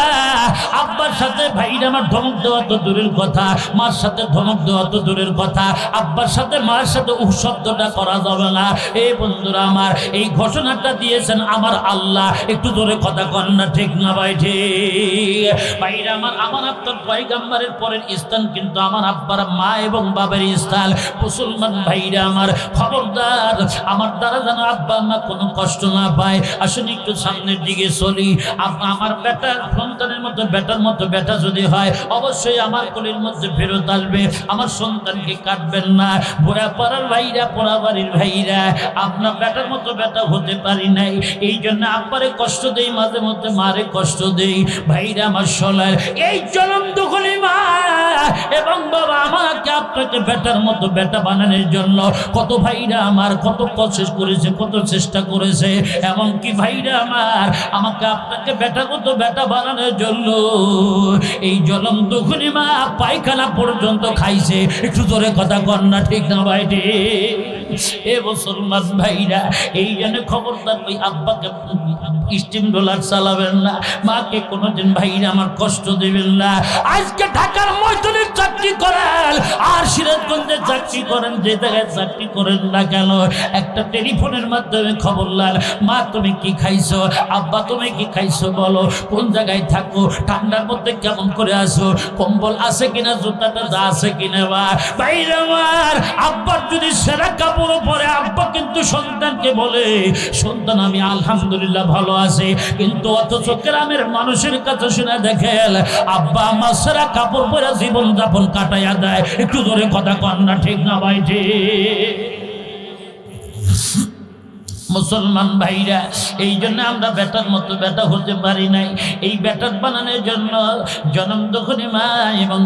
A: আব্বার সাথে ভাইরা আমার ধমক দেওয়া তো দূরের কথা, মার সাথে ধমক দেওয়া তো দূরের কথা, আব্বার সাথে মার সাথে ও শব্দটা করা যাবে না। এই বন্ধুরা আমার, এই ঘোষণাটা দিয়েছেন আমার আল্লাহ। একটু জোরে কথা কন না ঠিক না ভাই ঠিক? ভাইরা আমার, আমার আপনার পয়গাম্বারের পরের স্থান কিন্তু আমার আব্বার মা এবং বাবার স্থান। মুসলমান ভাইরা আমার, খবরদার আমার দ্বারা যেন আব্বা মা কোনো কষ্ট না পায়। আসুন একটু সামনের দিকে চলি। আমার বেটার সন্তানের মতো বেটার মতো বেটা যদি হয় অবশ্যই আমার কোলের মধ্যে ফেরত আসবে, আমার সন্তানকে কাটবেন না। বুড়া পাড়ার ভাইরা, পোড়া বাড়ির ভাইরা, আপনার বেটার মতো বেটা হতে পারি নাই, এই জন্য আব্বারে কষ্ট দেই, মাঝে মধ্যে মারে কষ্ট দেই। ভাইরা আমার শোনার, এই জনম দুখলি মা এবং বাবা আমাকে আপনাকে বেটার মতো বেটা বানানোর জন্য কত ভাইরা আমার কত কোশিশ করেছে, কত চেষ্টা করেছে। এমনকি ভাইরা আমার আমাকে আপনাকে বেটার মতো বেটা বানানোর জন্য এই জনম দুখলি মা পায়খানা পর্যন্ত খাইছে। একটু জোরে কথা কন না ঠিক না ভাই ঠিক? এ মুসলমান ভাইরা, এই জন্য খবরদার ওই আব্বাকে স্টিম রোলার চালাবেন না, মাকে কোনোদিন ভাইরা আমার কষ্ট দেবেন না। আজকে ঢাকার ময়দানের চাকরি করেন আর সিরাজগঞ্জ মানিকগঞ্জে চাকরি করেন, যে জায়গায় চাকরি করেন না কেন, একটা টেলিফোনের মাধ্যমে খবর লাল, মা তুমি কি খাইছো, আব্বা তুমি কি খাইছো বলো, কোন জায়গায় থাকো, ঠান্ডার মধ্যে কেমন করে আসো, কম্বল আছে কিনা, জুতা টাজা আছে কিনা। ভাইরা আমার, আব্বার যদি সেরা কাপড় পরে, আব্বা কিন্তু সন্তানকে বলে সন্তান আমি আলহামদুলিল্লাহ ভালো আছে, কিন্তু অথচ গ্রামের মানুষের কাছে শুনে দেখেন আব্বা আমার সেরা কাপড় পরে জীবন যাপন কাটাইয়া দেয়। একটু জোরে কথা কন না, ঠিক না ভাই? ঠিক। মুসলমান ভাইরা, এই জন্য আমরা বেটার মতো বেটা হতে পারি নাই। এই বেটার বানানোর জন্য জনম দুঃখী মা এবং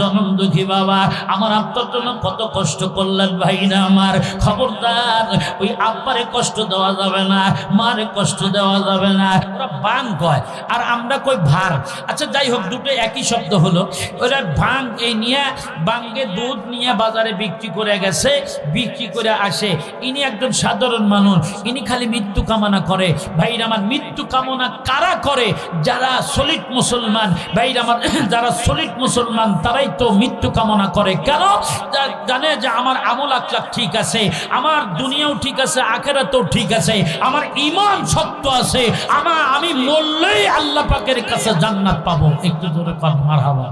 A: জনম দুঃখী বাবা আমার আব্বার জন্য কত কষ্ট করলেন ভাইরা আমার। খবরদার ওই আব্বারে কষ্ট দেওয়া যাবে না, মারে কষ্ট দেওয়া যাবে না। ওরা বাং কয় আর আমরা কই ভার। আচ্ছা যাই হোক, দুটো একই শব্দ হলো। ওরা ভাং এই নিয়ে বাঙ্গে দুধ নিয়ে বাজারে বিক্রি করে গেছে, বিক্রি করে আসে। ইনি একজন সাধারণ মানুষ, ইনি খালি মৃত্যু কামনা করে। ভাইরা আমার, মৃত্যু কামনা কারা করে? যারা সলিড মুসলমান। ভাইরা আমার, যারা সলিড মুসলমান তারাই তো মৃত্যু কামনা করে। কেন? জানে যে আমার আমল আখলাক ঠিক আছে, আমার দুনিয়াও ঠিক আছে, আখিরাতেও ঠিক আছে, আমার ঈমান সত্য আছে, আমি মরলেই আল্লাহ পাকের কাছে জান্নাত পাবো। একটু জোরে কর মারহাবা।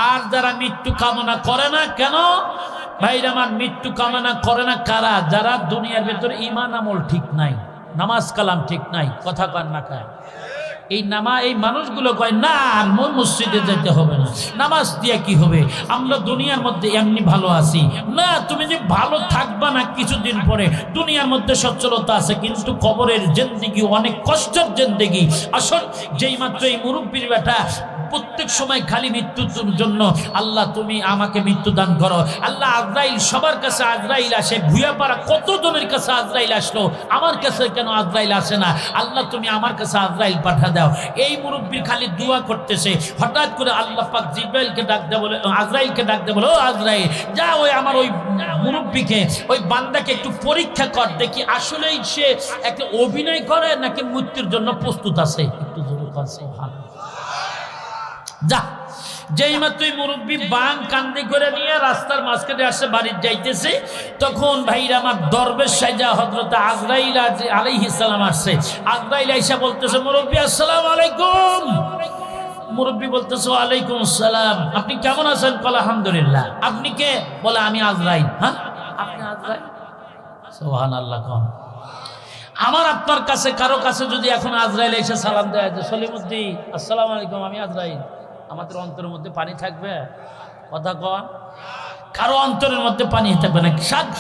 A: আর যারা মৃত্যু কামনা করে না, কেন ভাইরা আমার, মৃত্যু কামনা করে না কারা? যারা দুনিয়ার ভেতরে ঈমান আমল ঠিক নাই, নামাজ কালাম ঠিক নাই, কথা কন না খায়। এই মানুষগুলো কয় না মসজিদে যেতে হবে না, নামাজ দিয়ে কি হবে, আমরা দুনিয়ার মধ্যে এমনি ভালো আছি। না, তুমি যে ভালো থাকবা না কিছুদিন পরে, দুনিয়ার মধ্যে সচ্ছলতা আছে, কিন্তু কবরের জিন্দেগি অনেক কষ্টের জিন্দেগি। আসল যেই মাত্র এই মুরব্বির বেটা প্রত্যেক সময় খালি মৃত্যুর জন্য, আল্লাহ তুমি আমাকে মৃত্যু দান করো। আল্লাহ আজরাইল, সবার কাছে আজরাইল আসে, ভুয়াপাড়া কতজনের কাছে আজরাইল আসলো, আমার কাছে কেন আজরাইল আসে না? আল্লাহ তুমি আমার কাছে আজরাইল পাঠা দাও। এই মুরব্বির খালি দোয়া করতেছে। হঠাৎ করে আল্লাহ পাক জিব্রাইলকে ডাক দেয়, বলে আজরাইলকে ডাক দেয়, বলে ও আজরাইল, যা ওই আমার ওই মুরব্বিকে, ওই বান্দাকে একটু পরীক্ষা কর, দেখি আসলেই সে একটা অভিনয় করে নাকি মৃত্যুর জন্য প্রস্তুত আছে। একটু জোরে করছে যা। যেই মাত্রই মুরব্বী বাং কান্দি করে নিয়ে রাস্তার মাঝখানে আসে, বাড়ির যাইতেছে, তখন ভাইরা আমার দরবেশ সাইজা হযরত আজরাইল আলাইহিস সালাম আসছে। আজরাইল আইসা বলতেছে, মুরব্বী আসসালামু আলাইকুম। মুরব্বী বলতেছে, ওয়ালাইকুম আসসালাম, আপনি কেমন আছেন? বলে আলহামদুলিল্লাহ। আপনি কে? বলে আমি আজরাইল। হ্যাঁ, আপনি আজরাইল? সুবহানাল্লাহ। কোন আমার আপনার কাছে কারো কাছে যদি এখন আজরাইল এসে সালাম দেয় যে সলিমুদ্দিন আসসালামু আলাইকুম, আমি আজরাইল, আমাদের অন্তরের মধ্যে পানি থাকবে? কথা কন। কারো অন্তরের মধ্যে পানি থাকবে না।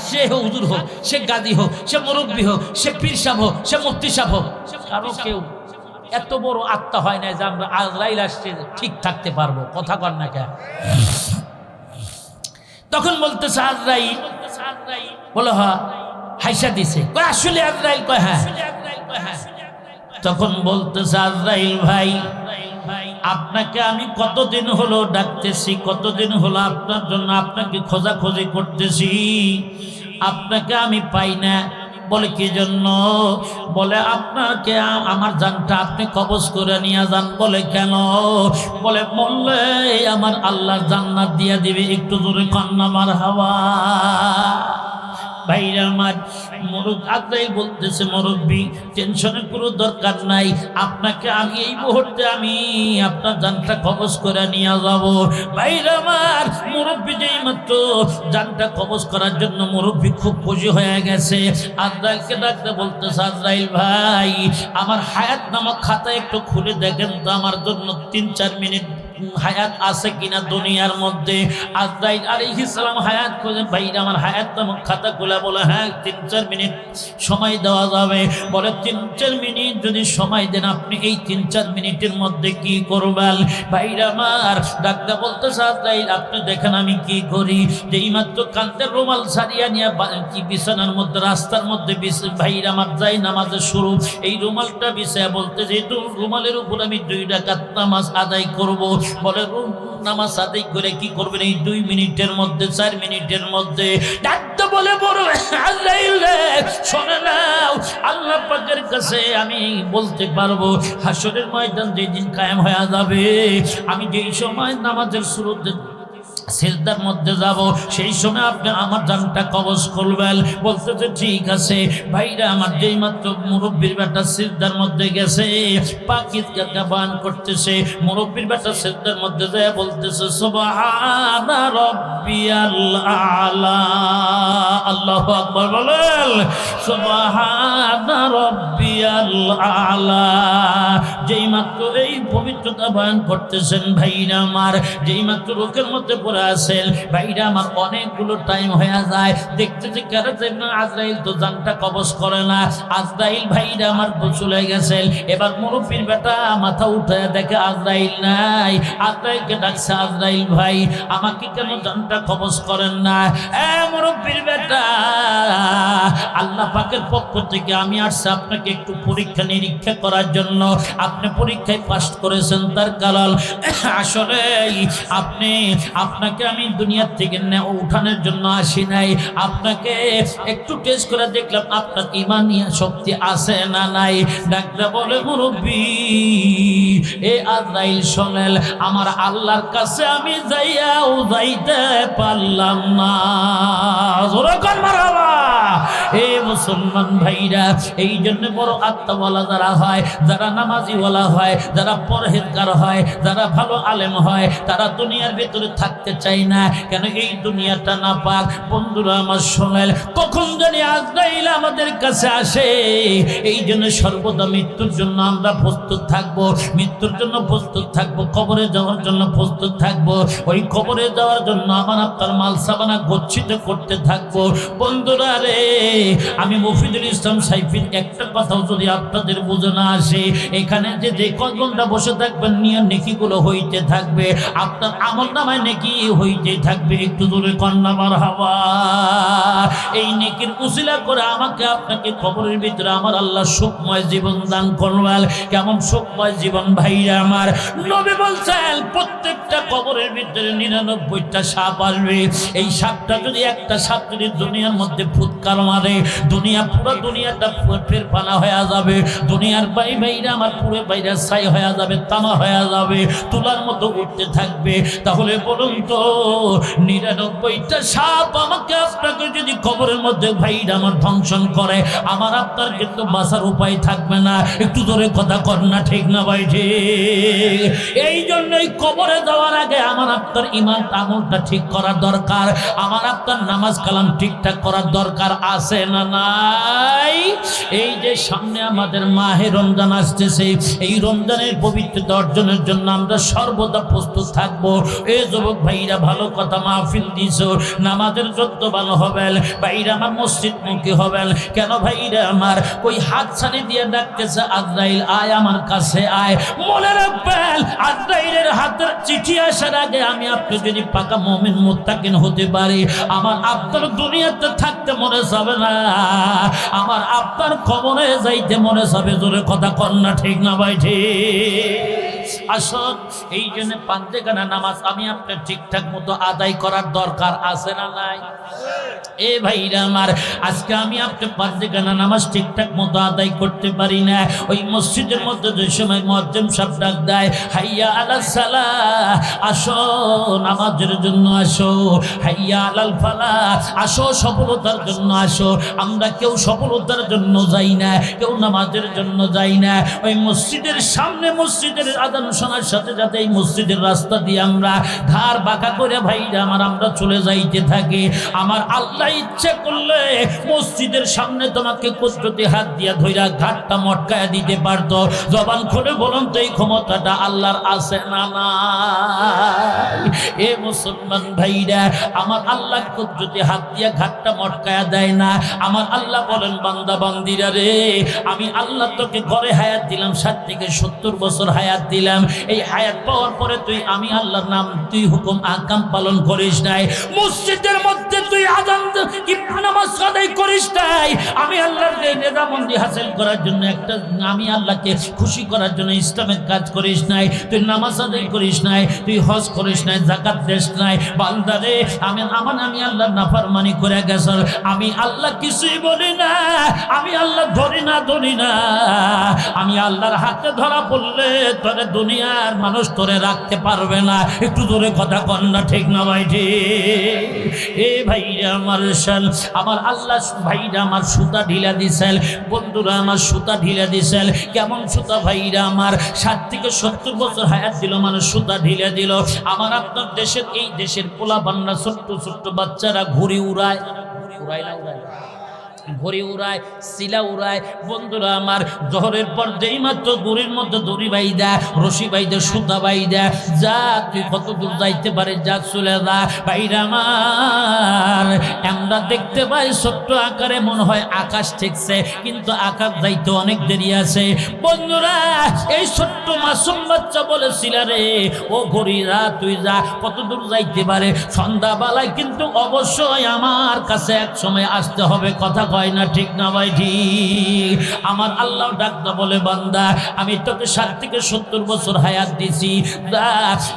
A: সে হুজুর হোক, সে গাজী হোক, সে মুরব্বী হোক, সে পীর সাহেব হোক, সে মুফতি সাহেব হোক, কারো কেউ এত বড় আত্মা হয় না যে আমরা আজরাইল আসছে ঠিক থাকতে পারবো। কথা কন না কেন? তখন বলতেছে আজরাইল, বলো হ্যাঁ, হাইসা দিছে, আসলে আজরাইল? কয় হ্যাঁ। তখন বলতেছে আজরাইল ভাই, আপনাকে আমি কতদিন হলো ডাকতেছি, কতদিন হলো আপনার জন্য আপনাকে খোঁজাখুঁজি করতেছি, আপনাকে আমি পাই না। বলে কি জন্য? বলে আপনাকে আমার জানটা আপনি কবজ করে নিয়ে যান। বলে কেন? বলে বললে আমার আল্লাহর জান্নাত দিয়া দিবে। একটু জোরে কান্না মারহাবা। ভাইরা আমার, আজরাইল বলতেছে, মুরব্বী টেনশনের কোনো দরকার নাই, আপনাকে আমি এই মুহূর্তে আমি আপনার জানটা কবজ করে নিয়ে যাব। ভাইরা আমার, মুরব্বী যেই মাত্র জানটা কবজ করার জন্য মুরব্বী খুব খুশি হয়ে গেছে। আজরাইলকে ডাকতে বলতেছে, আজরাইল ভাই, আমার হায়াত নামক খাতা একটু খুলে দেখেন তো, আমার জন্য 3-4 মিনিট হায়াত আছে কিনা দুনিয়ার মধ্যে। আজরাইল আলাইহিস সালাম হায়াত খুঁজে, ভাইরা আমার হায়াত নামক খাতা খুলে বলে হ্যাঁ 3-4 মিনিট সময় দেওয়া যাবে। বলে 3-4 মিনিট যদি সময় দেন, আপনি এই 3-4 মিনিটের মধ্যে কি করবেন? ভাইরা আমার ডাক্তার বলতেছে, আজরাইল আপনি দেখেন আমি কি করি। যেই মাত্র কান্দের রুমাল ছাড়িয়ে নিয়ে কি বিছানার মধ্যে, রাস্তার মধ্যে ভাইরা আমার যাই নামাজের শুরু, এই রুমালটা বিছায় বলতে যে রুমালের উপর আমি 2 রাকাত নামাজ আদায় করব। বলে নামাজ আদায় করে কি করবেন এই 2 মিনিটের মধ্যে, 4 মিনিটের মধ্যে? ডাক্তার বলে বড় আজরাইল শোনে নাও, আল্লাহ পাকের কাছে আমি বলতে পারবো হাসরের ময়দান যেদিন কায়েম হয়ে যাবে, আমি যেই সময় নামাজের শুরুতে সিজদার মধ্যে যাব, সেই সময় আপনি আমার জানটা কবজ করবেন। বলতেছে ঠিক আছে। ভাইরা আমার, যেই মাত্র মুরব্বীর বেটা সিজদার মধ্যে গেছে, পাকিজ কাকা বান করতেছে, মুরব্বীর বেটা সিজদার মধ্যে যায় বলতেছে সুবহানা রাব্বিয়াল আলা। আল্লাহু আকবার বলেন, সুবহানা রাব্বিয়াল আলা। যেই মাত্র এই পবিত্রতা বয়ান করতেছেন ভাইরা আমার, যেই মাত্র রোগের মধ্যে পড়ে আছেন ভাইরা আমার, অনেকগুলো টাইম হয়ে যায়। দেখতেছি আজরাইল তো জানটা কবজ করে না। আজরাইল ভাইরা আমার চলে গেছেন। এবার মুরব্বীর বেটা মাথা উঠায় দেখে আজরাইল নাই। আজরাইলকে ডাকছে, আজরাইল ভাই আমাকে কেন জানটা কবজ করেন না? মুরব্বীর বেটা, আল্লাহ পাকের পক্ষ থেকে আমি আসছি আপনাকে একটু পরীক্ষা নিরীক্ষা করার জন্য। আপনি পরীক্ষায় পাস করেছেন তার কারণ আসলে আপনাকে আমি দুনিয়ার থেকে উঠানোর জন্য আসি নাই, আপনাকে একটু টেস্ট করে দেখলাম আপনার ঈমানিয়া শক্তি আছে না নাই। ডাক্তার বলে মুরব্বী, এ আজরাইল শোনেন, আমার আল্লাহর কাছে আমি যাইতে পারলাম না। এ মুসলমান ভাইরা, এই জন্য বড় আত্মাওয়ালা যারা হয়, যারা নামাজিওয়ালা হয়, যারা পরহেজগার হয়, যারা ভালো আলেম হয়, তারা দুনিয়ার ভিতরে থাকতে চায় না। কেন? এই দুনিয়াটা না পাক। বন্ধুরা আমার শোনেন, কখন জানি আজরাইল আমাদের কাছে আসে। এই জন্য সর্বদা মৃত্যুর জন্য আমরা প্রস্তুত থাকবো, মৃত্যুর জন্য প্রস্তুত থাকবো, কবরে যাওয়ার জন্য প্রস্তুত থাকবো। ওই কবরে যাওয়ার জন্য আমার আপনার মাল সাবানা গচ্ছিত করতে থাকবো। বন্ধুরা রে, আমি মফিদুল ইসলাম সাইফির একটা কথাও যদি আপনাদের বুঝে না আসে, এখানে যে কতঘন্টা বসে থাকবেন নিয়ে নেকিগুলো হইতে থাকবে, আপনার আমল নামায় নেকি হইতে থাকবে। একটু দূরে কন্যা মারহাবা। এই নেকির উসিলা করে আমাকে আপনাকে কবরের ভিতরে আমার আল্লাহ সুখময় জীবন দান করবেন। কেমন সুখময় জীবন ভাইরা আমার? নবী বলছেন প্রত্যেকটা কবরের ভিতরে 99টা সাপ আসবে। এই সাপটা যদি একটা সাপ যদি দুনিয়ার মধ্যে ফুৎকার মারে, পুরো দুনিয়াটা ফের পানা হয়ে যাবে। দুনিয়ার বাইরে আমার পুরো বাইরে ছাই হয়ে যাবে, তামা হয়ে যাবে, তুলার মতো উঠতে থাকবে। তাহলে বলুন তো, 99টা সাপ আমাকে আপনাকে যদি কবরের মধ্যে ভাইরা আমার ধ্বংসন করে, আমার আপনার কিন্তু বাঁচার উপায় থাকবে না। একটু ধরে কথা কর না, ঠিক না ভাই? ঠিক। এই জন্যই কবরে যাওয়ার আগে আমার আপনার ঈমান আমলটা ঠিক করার দরকার, আমার আপনার নামাজ কালাম ঠিকঠাক করার দরকার আছে না নাই? এই যে সামনে আমাদের মাহে রমজান আসতেছে, এই রমজানের পবিত্রতা অর্জনের জন্য আমরা সর্বদা প্রস্তুত থাকবো। এ যুবক ভাইরা, ভালো কথা মাহফিল দিছ, নামাজের যত ভালো হবেন ভাইরা আমার, মসজিদ মুখী হবেন। কেন ভাইরা আমার? ওই হাত ছাড়ি দিয়ে ডাকতেছে আজরাইল আয় আমার কাছে আয়। মনে রাখবেন, আজরাইলের হাতের চিঠি আসার আগে আমি আপনি যদি পাকা মুমিন মুত্তাকিন হতে পারি, আমার আপনার দুনিয়াতে থাকতে মনে যাবে না, আমার আপনার কবরে যাইতে মনে যাবে। জোরে কথা কর না, ঠিক না ভাই? ঠিক। আসল এই জন্য পাঁচখানা নামাজ আমি আপনার ঠিকঠাক মতো আদায় করার দরকার আছে না নাই? এ ভাইরা আমার, আজকে আমি আপনি পাঁচখানা নামাজ ঠিকঠাক মতো আদায় করতে পারি না। ওই মসজিদের মধ্যে যে সময় মুয়াজ্জিন সাহেব ডাক দেয়, হাইয়া আলাস সালাহ, আসো নামাজের জন্য আসো, হাইয়া আলাল ফালাহ, আসো সফলতার জন্য আসো। আমরা কেউ সফলতার জন্য যাই না, কেউ নামাজের জন্য যাই না। ওই মসজিদের সামনে মসজিদের আযান শোনার সাথে সাথে এই মসজিদের রাস্তা দিয়ে আমরা ঘাড় বাঁকা করে ভাইরা আমার আমরা চলে যাইতে থাকি। আমার আল্লাহ ইচ্ছে করলে মসজিদের সামনে তোমাকে কুদরতি হাত দিয়া ধইরা ঘাটটা মটকায়া দিতে পারতো। জবান খুলে বলুন তো, এই ক্ষমতাটা আল্লাহর আছে না নাই? এ মুসলমান ভাইরা, আমার আল্লাহ কুদরতি হাত দিয়া ঘাটটা মটকায়া দেয় না। আমার আল্লাহ বলেন, বান্দা বান্দিরা রে, আমি আল্লাহ তোকে ঘরে হায়াত দিলাম, 60 থেকে 70 বছর হায়াত দিলাম। এই হায়াত পাওয়ার পরে তুই আমি আল্লাহর নাম, তুই হুকুম আহকাম পালন করিস নাই। মসজিদের মধ্যে তুই আযান কি নামাজ আদায় করিস নাই, আমি আল্লাহর রেজামন্দি হাসিল করার জন্য একটা, আমি আল্লাহকে খুশি করার জন্য ইসলামের কাজ করিস নাই, তুই নামাজ আদায় করিস নাই, তুই হজ করিস নাই, যাকাত দিস নাই, বান্দারে আমি আল্লাহ নাফরমানি করে গেছ, আমি আল্লাহ কিছুই বলি না, আমি আল্লাহ ধরি না, আমি আল্লাহর হাতে ধরা পড়লে তোরে দুনিয়ার মানুষ তোরে রাখতে পারবে না। একটু জোরে কথা কন না, ঠিক না ভাই? ঠিক। এ ভাইরা আমার শাল, আমার আল্লাহ ভাইরা আমার সুতা ঢিলা দিছেন, বন্ধুরা আমার সুতা ঢিলা দিছেন। কেমন সুতা ভাইরা আমার? 60 থেকে 70 বছর হায়াত দিল মানুষ, সুতা ঢিলা দিল। আমার আপনার দেশের, এই দেশের পোলা বান্না ছোট্ট ছোট্ট বাচ্চারা ঘুড়ি উড়ায়, ঘড়ি উড়ায়, শিলা উড়ায়। বন্ধুরা আমার, জোহরের পর যেই মাত্র ঘড়ির মধ্যে দড়ি বাইদা, রশি বাইদা, সুতা বাইদা, যা তুই কত দূর যাইতে পারে, যা চলে যা। ভাইরা আমার, আমরা দেখতে পাই ছোট্ট আকারে মনে হয় আকাশ ঠেকছে, কিন্তু আকাশ যাইতে অনেক দেরি আছে। বন্ধুরা, এই ছোট্ট মাসুম বাচ্চা বলেছিল রে, ও ঘড়িরা তুই যা, কত দূর যাইতে পারে, সন্ধ্যাবেলায় কিন্তু অবশ্যই আমার কাছে এক সময় আসতে হবে। কথা কয় না, ঠিক না ভাই? ঠিক। আমার আল্লাহ ডাকতে বলে, বান্দা আমি তোকে 60 থেকে 70 বছর হায়াত দিছি,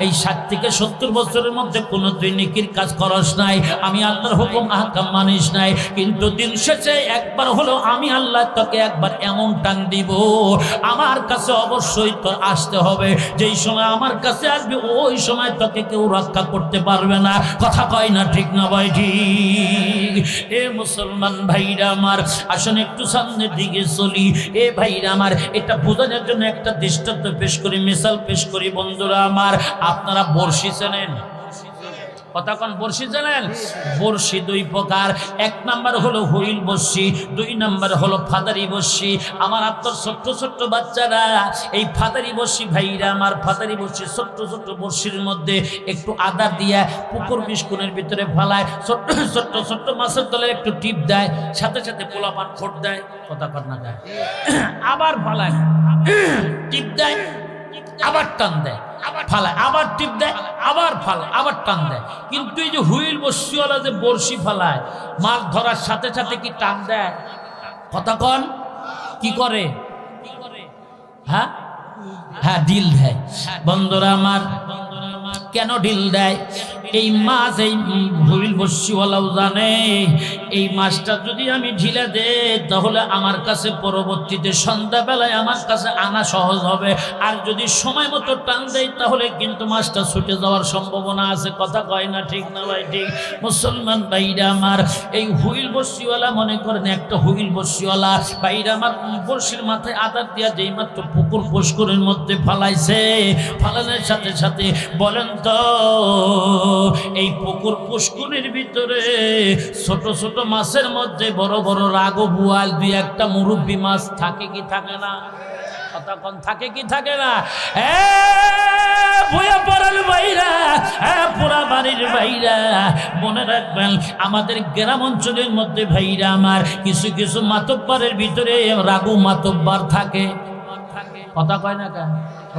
A: এই 60 থেকে 70 বছরের মধ্যে কোনো তুই নেকির কাজ করস নাই, আমি আল্লাহর হুকুম আহকাম মানিস নাই, কিন্তু দিন শেষে একবার হলো আমি আল্লাহ তোকে একবার এমন টান দিব, আমার কাছে অবশ্যই তোর আসতে হবে। যেই সময় আমার কাছে আসবে ওই সময় তোকে কেউ রক্ষা করতে পারবে না। কথা কয় না, ঠিক না ভাই? ঠিক। এ মুসলমান ভাইরা আমার, আসলে একটু সামনের দিকে চলি। এ ভাইরা আমার, এটা বোঝানোর জন্য একটা দৃষ্টান্ত পেশ করি, মিসাল পেশ করি। বন্ধুরা আমার, আপনারা বর্ষি চেনেন? কথা কোন? বর্ষি জানেন? বর্ষি দুই প্রকার। এক নাম্বার হলো হুইল বর্ষি, 2 নাম্বার হলো ফাদারি বর্ষি। আমার আপনার ছোট্ট ছোট্ট বাচ্চারা এই ফাদারি বর্ষি ভাইরা আমার, ফাদারি বর্ষি ছোট্ট ছোট্ট বর্ষির মধ্যে একটু আদা দিয়া পুকুর বিস্কুনের ভিতরে ফেলায়, ছোট্ট ছোট্ট ছোট্ট মাছের তলে একটু টিপ দেয়, সাথে সাথে পোলাপান খোট দেয়। কথা কর না দেয়, আবার ফালায়, টিপ দেয়, আবার টান দেয়, ফালায়, আবার টিপ দেয়, আবার ফালায়, আবার টান দেয়। কিন্তু এই যে হুইল বর্ষিওয়ালা যে বর্ষি ফালায়, মাছ ধরার সাথে সাথে কি টান দেয়? কথা কন, কি করে? হ্যাঁ হ্যাঁ, ঢিল দেয়। বন্ধুরা আমার, কেন ঢিল দেয়? এই মাছ, এই হুইল বর্ষিওয়ালাও জানে এই মাছটা যদি আমি ঢিলা দেই তাহলে আমার কাছে পরবর্তীতে সন্ধ্যাবেলায় আমার কাছে আনা সহজ হবে, আর যদি সময় মতো টান দেয় তাহলে কিন্তু মাছটা ছুটে যাওয়ার সম্ভাবনা আছে। কথা কয় না, ঠিক না ভাই? ঠিক। মুসলমান ভাইরা আমার, এই হুইল বর্ষিওয়ালা মনে করেন একটা হুইল বর্ষিওয়ালা ভাইরা আমার, বর্ষির মাথায় আদার দিয়া যেই মাত্র পুকুর পুষ্করের মধ্যে ফালাইছে, ফালানোর সাথে সাথে বলেন তো এই পুকুর পুষ্করির ভিতরে ছোট ছোট মাছের মধ্যে বড় বড় রাগো বুয়াল, 2-1টা মুরব্বী মাছ থাকে কি থাকে না? কথা কোন, থাকে কি থাকে না? ভুয়া পড়াল ভাইরা, পুরা বাড়ির ভাইরা, মনে রাখবেন আমাদের গ্রাম অঞ্চলের মধ্যে ভাইরা আমার, কিছু কিছু মাতব্বারের ভিতরে রাগু মাতব্বার থাকে। কথা কয় না কেন?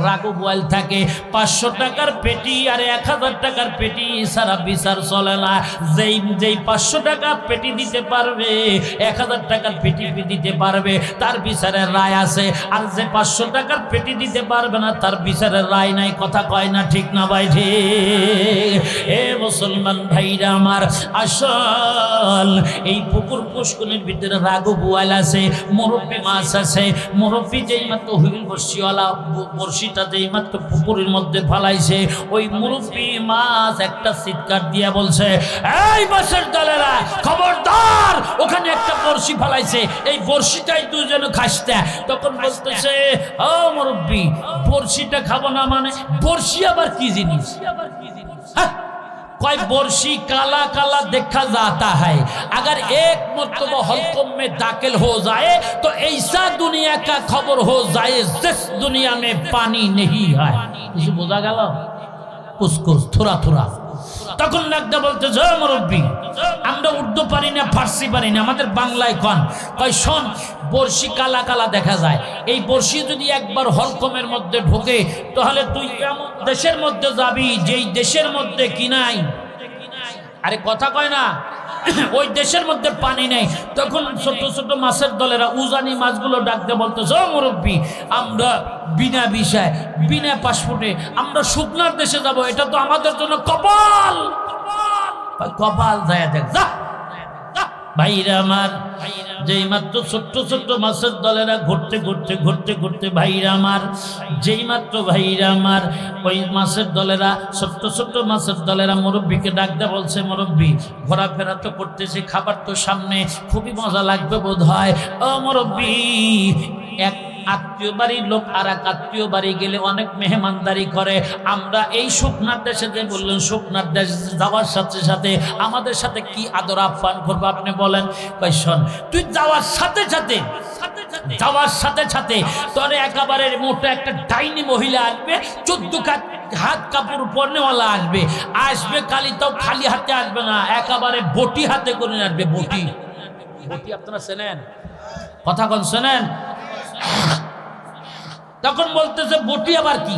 A: রাগু বয়েল থাকে। 500 টাকার পেটি আর 1000 টাকার পেটি সারা বিচার চলে না। যেই 500 টাকা পেটি দিতে পারবে, 1000 টাকার পেটি দিতে পারবে, তার বিচারের রায় আছে। আর যে 500 টাকার পেটি দিতে পারবে না, তার বিচারের রায় নাই। কথা কয় না, ঠিক না ভাই? ঠিক। এ মুসলমান ভাইরা আমার, আসল এই পুকুর পুষ্করির ভিতরে রাগু বোয়াল আছে, মুরব্বী মাছ আছে। মুরব্বী যেই মাত্র হুইল বর্ষিওয়ালা বর্ষিটা যেই মাত্র পুকুরের মধ্যে ফালাইছে, ওই মুরব্বী মাছ একটা চিৎকার দিয়া বলছে, এই মাছের দলেরা খবরদার, ওখানে একটা বর্ষি ফালাইছে, এই বর্ষিটাই তুই যেন খাস না। তখন বলতেছে, ও মুরব্বী, বর্ষিটা খাবো না মানে? বর্ষি আবার কি জিনিস? कोई वर्षी काला काला देखा जाता है, अगर एक मरतबा हलकम में दाखिल हो जाए तो ऐसा दुनिया का खबर हो जाए जिस दुनिया में पानी नहीं है। इसे बोझा गया कुछ कुछ थोड़ा थोड़ा। তখন লাগদা বলতে, জয় মুরব্বী, আমরা উর্দু পারি না, ফার্সি পারি না, আমাদের বাংলায় কন। কয় শোন, বর্ষি কালা কালা দেখা যায়, এই বর্ষি যদি একবার হলকমের মধ্যে ঢোকে তাহলে তুই এমন দেশের মধ্যে যাবি যেই দেশের মধ্যে কি নাই। আরে কথা কয় না, ওই দেশের মধ্যে পানি নেই, তখন ছোট ছোট মাছের দলেরা উজানি মাছগুলো ডাকতে বলতেছে, ও মুরব্বী, আমরা বিনা ভিসায় বিনা পাসপোর্টে আমরা শুকনার দেশে যাব, এটা তো আমাদের জন্য কপাল। কপাল যায় দেখ যা ভাইরা আমার। যেই মাত্র ছোট্ট ছোট্ট মাছের দলেরা ঘুরতে ঘুরতে ঘুরতে ঘুরতে ভাইরা আমার, যেই মাত্র ভাইরা আমার ওই মাছের দলেরা ছোট্ট ছোট্ট মাছের দলেরা মুরব্বীকে ডাকতে বলছে, মুরব্বী ঘোরাফেরা তো করতেছে, খাবার তো সামনে, খুবই মজা লাগবে বোধ হয়। ও মুরব্বী, এক আত্মীয় বাড়ির লোক আর এক আত্মীয় বাড়ি গেলে অনেক মেহমানদারি করে, আমরা এই শুকনার দেশে যে বললেন শুকনার দেশে যাওয়ার সাথে সাথে আমাদের সাথে কি আদর আপ্যায়ন করবো আপনি বলেন। কই শোন, তুই যাওয়ার সাথে সাথে তোর একেবারে মোটা একটা ডাইনি মহিলা আসবে, 14 হাত কাপড় পরনেওয়ালা আসবে খালি, তাও খালি হাতে আসবে না, একেবারে বটি হাতে করে আসবে। বটি আপনারা চেনেন? কথা কোন শোনেন? তখন বলতেছে বটি আবার কি?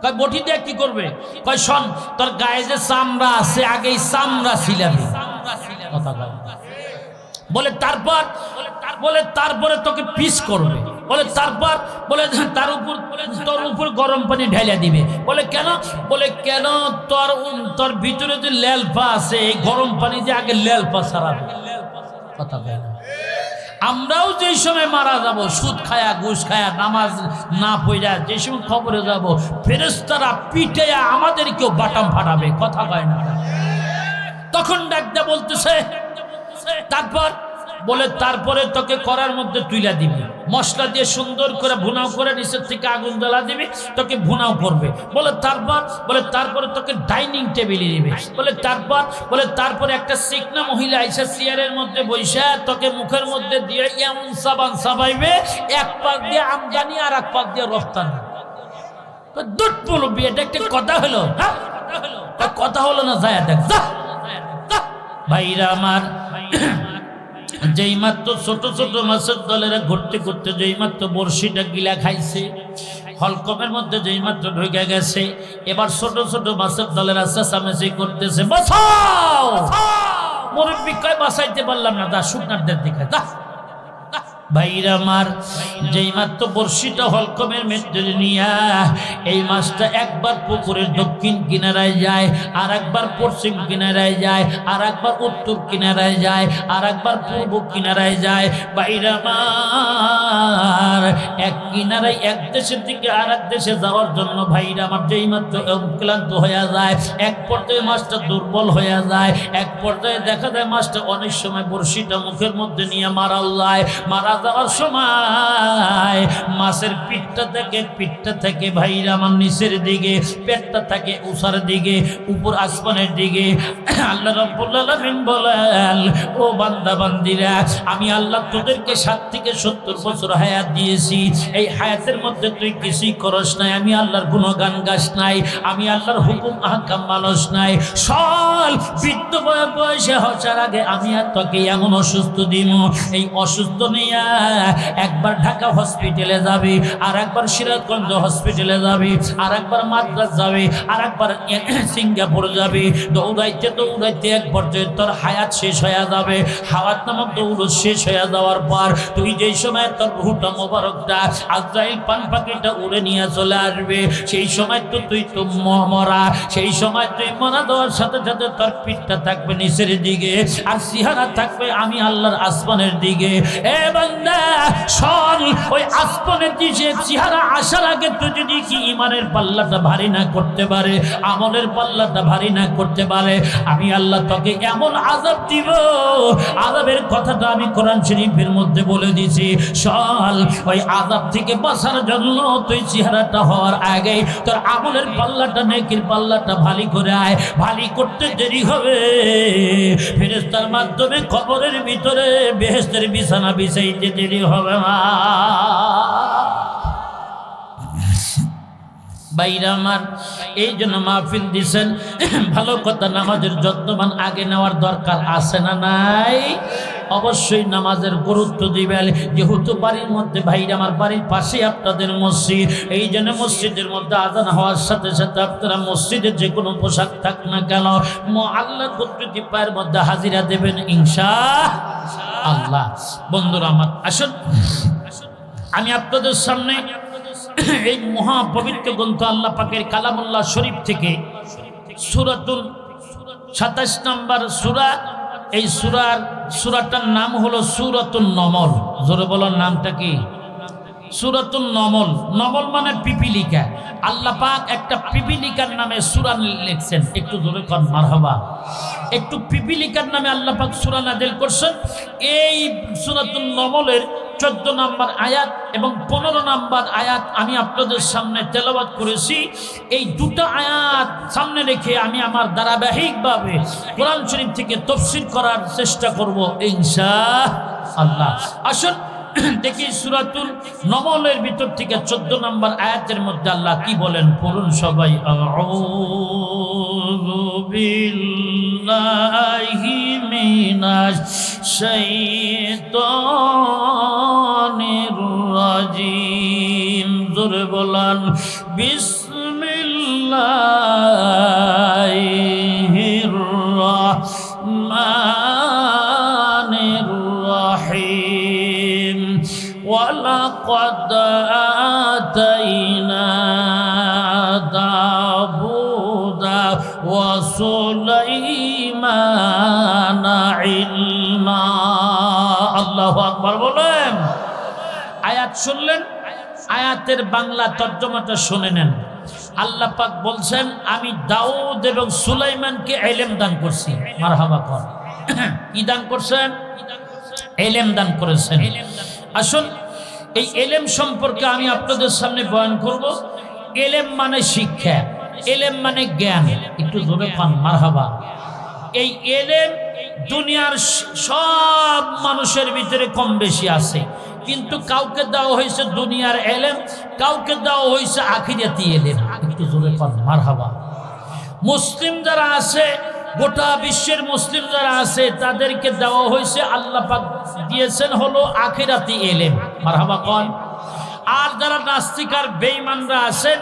A: কয় বটি দিয়ে কি করবে? কয় শোন, তোর গায়ে যে চামড়া আছে আগেই চামড়া ছিলাবে। কথা কয় বলে তারপরে তোকে পিস করবে, বলে তারপর বলে তোর উপর গরম পানি ঢেলে দিবে। বলে কেন? বলে কেন, তোর ভিতরে যে লেলপা আছে, এই গরম পানি দিয়ে আগে লেলপা ছাড়াবে। কথা কয় না? আমরাও যেই সময় মারা যাব, সুদ খায়া ঘুষ খায়া নামাজ না পড়া যে সময় খবরে যাব, ফেরেশতারা পিটাইয়া আমাদেরকেও বাটাম ফাটাবে। কথা কয় না? তখন ডাকতে বলতেছে তারপরে তোকে করার মধ্যে তুইলা দিবি, মশলা দিয়ে সুন্দর করে ভুনাও করে নিচের থেকে আগুন জ্বালা দিবি, তোকে ভুনাও করবে। বলে তারপরে তোকে ডাইনিং টেবিলে দিবে। বলে তারপরে একটা সিকনা মহিলা আইসা চেয়ারের মধ্যে বইসা তোকে মুখের মধ্যে দিয়ে এমন সাবান সাবাইবে, এক পাক দিয়ে আমদানি আর এক পাক দিয়ে রফতানি। দুধ বলবি, এটা একটা কথা হলো? কথা হলো না? যায় দেখ ভাইরা আমার। যেই মাত্র ছোট ছোট মাছের দলেরা ঘুরতে ঘুরতে যেই মাত্র বড়শিটা গিলা খাইছে, হলকমের মধ্যে যেই মাত্র ঢুকে গেছে, এবার ছোট ছোট মাছের দলেরা চেঁচামেচি করতেছে, বাঁচাও। মুরব্বি কয় বাঁচাইতে পারলাম না, দা শুকনার দিকে দা। ভাইরা আমার, যেই মাত্র বর্ষিটা হলকমের মধ্যে নিয়া এই মাছটা একবার পুকুরের দক্ষিণ কিনারায় যায়, আর একবার পশ্চিম কিনারায় যায়, আর একবার উত্তর কিনারায় যায়, আর একবার পূর্ব কিনারায় যায়। ভাইরা আমার, এক কিনারায় এক দেশের দিকে আর এক দেশে যাওয়ার জন্য ভাইরা আমার যেই মাত্র ক্লান্ত হয়ে যায়, এক পর্যায়ে মাছটা দুর্বল হয়ে যায়, এক পর্যায়ে দেখা যায় মাছটা অনেক সময় বর্ষিটা মুখের মধ্যে নিয়ে মারা যায়। মারা যাওয়ার সময় মাছের পিঠটা থেকে ভাইরা আমার নিচের দিকে, পেটটা থাকে উষার দিকে, উপর আসমানের দিকে। আল্লাহ রাব্বুল আলামিন বলেন, ও বান্দা বান্দিরা, আমি আল্লাহ তোদেরকে 60 থেকে 70 বছর হায়াত দিয়েছি, এই হায়াতের মধ্যে তুই কিছুই করস নাই, আমি আল্লাহর গুণগান গাস নাই, আমি আল্লাহর হুকুম আহকাম মানস নাই। সল বৃদ্ধ বয়সে হওয়ার আগে আমি আর তোকে এমন অসুস্থ দিব, এই অসুস্থ নিয়ে একবার ঢাকা হসপিটালে যাবি, আর একবার সিরাজগঞ্জ হসপিটালে যাবি, আর একবার মাদ্রাজ যাবি, আর একবার সিঙ্গাপুর যাবি। দৌড়াইতে দৌড়াইতে এক পর্যায়ে তোর হায়াত শেষ হয়ে যাবে। হায়াত নামক দৌড় শেষ হয়ে যাওয়ার পর তুই যেই সময় তোর রূহটা মোবারকটা আজরাইল পান পাখিটা উড়ে নিয়ে চলে আসবে, সেই সময় তো তুই তো মরা। সেই সময় তুই মরা দেওয়ার সাথে সাথে তোর পিঠটা থাকবে নিচের দিকে, আর চেহারা থাকবে আমি আল্লাহর আসমানের দিকে। এ বান্দা শোন, ওই আসমানের দিকে চেহারা আসার আগে তুই যদি কি ইমানের পাল্লাটা ভারী না করতে পারে, আমলের পাল্লাটা ভারী না করতে পারে, আমি আল্লাহ তোকে এমন আযাব দিব। আযাবের কথাটা আমি কোরআন শরীফের মধ্যে বলে দিয়েছি। শোন, ওই আযাব থেকে বাঁচার জন্য তুই চেহারাটা হওয়ার আগে তোর আমলের পাল্লাটা, নেকির পাল্লাটা ভারী করে আয়। ভারী করতে দেরি হবে, ফেরেশতার মাধ্যমে কবরের ভিতরে বেহেশতের বিছানা বিছাইতে দেরি হবে না। বাইরা আমার, এই জন্য মাহফিল দিছেন, ভালো কথা নামাজের যত্নবান আগে নেওয়ার দরকার আছে না নাই? অবশ্যই নামাজের গুরুত্ব দিবেন। যেহেতু বাড়ির মধ্যে ভাইরা আমার বাড়ির পাশে আপনাদের মসজিদ, এই জন্য মসজিদের মধ্যে আজান হওয়ার সাথে সাথে আপনারা মসজিদে যে কোনো পোশাক থাক না কেন আল্লাহ কুদরতি পায়ের মধ্যে হাজিরা দেবেন ইনশাআল্লাহ। বন্ধুরা আমার আসুন, আমি আপনাদের সামনে এই মহা পবিত্র গ্রন্থ আল্লাহ পাকের কালামুল্লাহ শরীফ থেকে সূরাতুল 27 নম্বর সূরা, এই সূরাটার নাম হলো সূরাতুন নমল। জোরে বলার নামটা কি? সূরাতুন নমল। নমল মানে পিপিলিকা। আল্লাহ পাক একটা পিপিলিকার নামে সূরা লিখছেন। একটু জোরে কর মারহাবা। একটু পিপিলিকার নামে আল্লাহ পাক সূরা নাযিল করছেন। এই সূরাতুন নমলের 14 নম্বর আয়াত এবং 15 নম্বর আয়াত আমি আপনাদের সামনে তেলাওয়াত করেছি। এই দুটো আয়াত সামনে রেখে আমি আমার ধারাবাহিকভাবে কোরআন শরীফ থেকে তাফসীর করার চেষ্টা করব ইনশাআল্লাহ। আসুন দেখি সূরাতুল নমলের ভিতর থেকে 14 নম্বর আয়াতের মধ্যে আল্লাহ কি বলেন, পড়ুন সবাই। আউযু বিল্লাহি মিনাশ শাইতানির রাজিম। জোরে বলেন বিসমিল্লাহির রাহমানির রাহিম। ওয়ালাকাদ আতাইনা দাউদা ওয়া সুলাইমানা ইলমা। আল্লাহু আকবার বলেন। আয়াত শুনলেন, আয়াতের বাংলা তর্জমাটা শুনে নেন। আল্লাহ পাক বলছেন আমি দাউদ এবং সুলাইমানকে ইলম দান করছি। মারহাবা কর। কি দান করছেন? ইলম দান করেছেন। আসুন এই ইলম সম্পর্কে আমি আপনাদের সামনে বয়ান করব। ইলম মানে শিক্ষা, ইলম মানে জ্ঞান। একটু জোরে পান মারহাবা। এই ইলম দুনিয়ার সব মানুষের ভিতরে কম বেশি আছে, কিন্তু কাউকে দেওয়া হয়েছে দুনিয়ার ইলম, কাউকে দেওয়া হয়েছে আখিরাতি ইলম। একটু জোরে পান মারহাবা। মুসলিম যারা আছে, গোটা বিশ্বের মুসলিম যারা আছে, তাদেরকে দেওয়া হয়েছে, আল্লাহ পাক দিয়েছেন হলো আখিরাতি ইলম। মারহাবা কোন। আর যারা নাস্তিক আর বেঈমানরা আছেন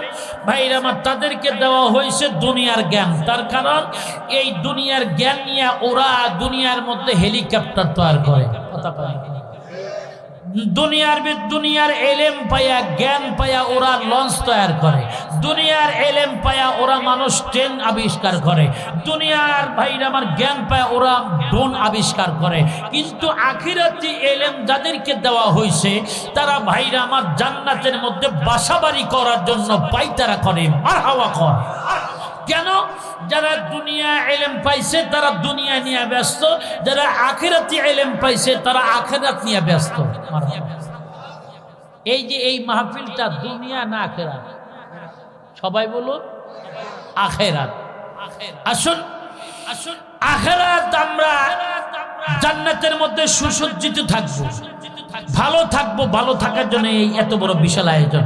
A: ভাইরা আমার, তাদেরকে দেওয়া হয়েছে দুনিয়ার জ্ঞান। তার কারণ এই দুনিয়ার জ্ঞান নিয়ে ওরা দুনিয়ার মধ্যে হেলিকপ্টার তৈরি করে। কথা বলেন। দুনিয়ার ইলম পায়া, জ্ঞান পায়া ওরা লঞ্চ তৈরি করে। দুনিয়ার ইলম পায়া ওরা মানুষ ট্রেন আবিষ্কার করে। দুনিয়ার ভাইরা আমার জ্ঞান পায়া ওরা ড্রোন আবিষ্কার করে। কিন্তু আখিরাতি ইলম যাদেরকে দেওয়া হয়েছে, তারা ভাইরা আমার জান্নাতের মধ্যে বাসাবাড়ি করার জন্য পায়তারা করে। মারহাবা কর। কেন? যারা দুনিয়া ইলম পাইছে তারা দুনিয়া নিয়ে ব্যস্ত, যারা আখিরাতি ইলম পাইছে তারা আখিরাত নিয়ে ব্যস্ত। এই যে এই মাহফিলটা দুনিয়া না আখিরাত? সবাই বলুন আখিরাত। আসুন আসুন আখিরাত, আমরা জান্নাতের মধ্যে সুসজ্জিত থাকবো, ভালো থাকবো। ভালো থাকার জন্য এই এত বড় বিশাল আয়োজন।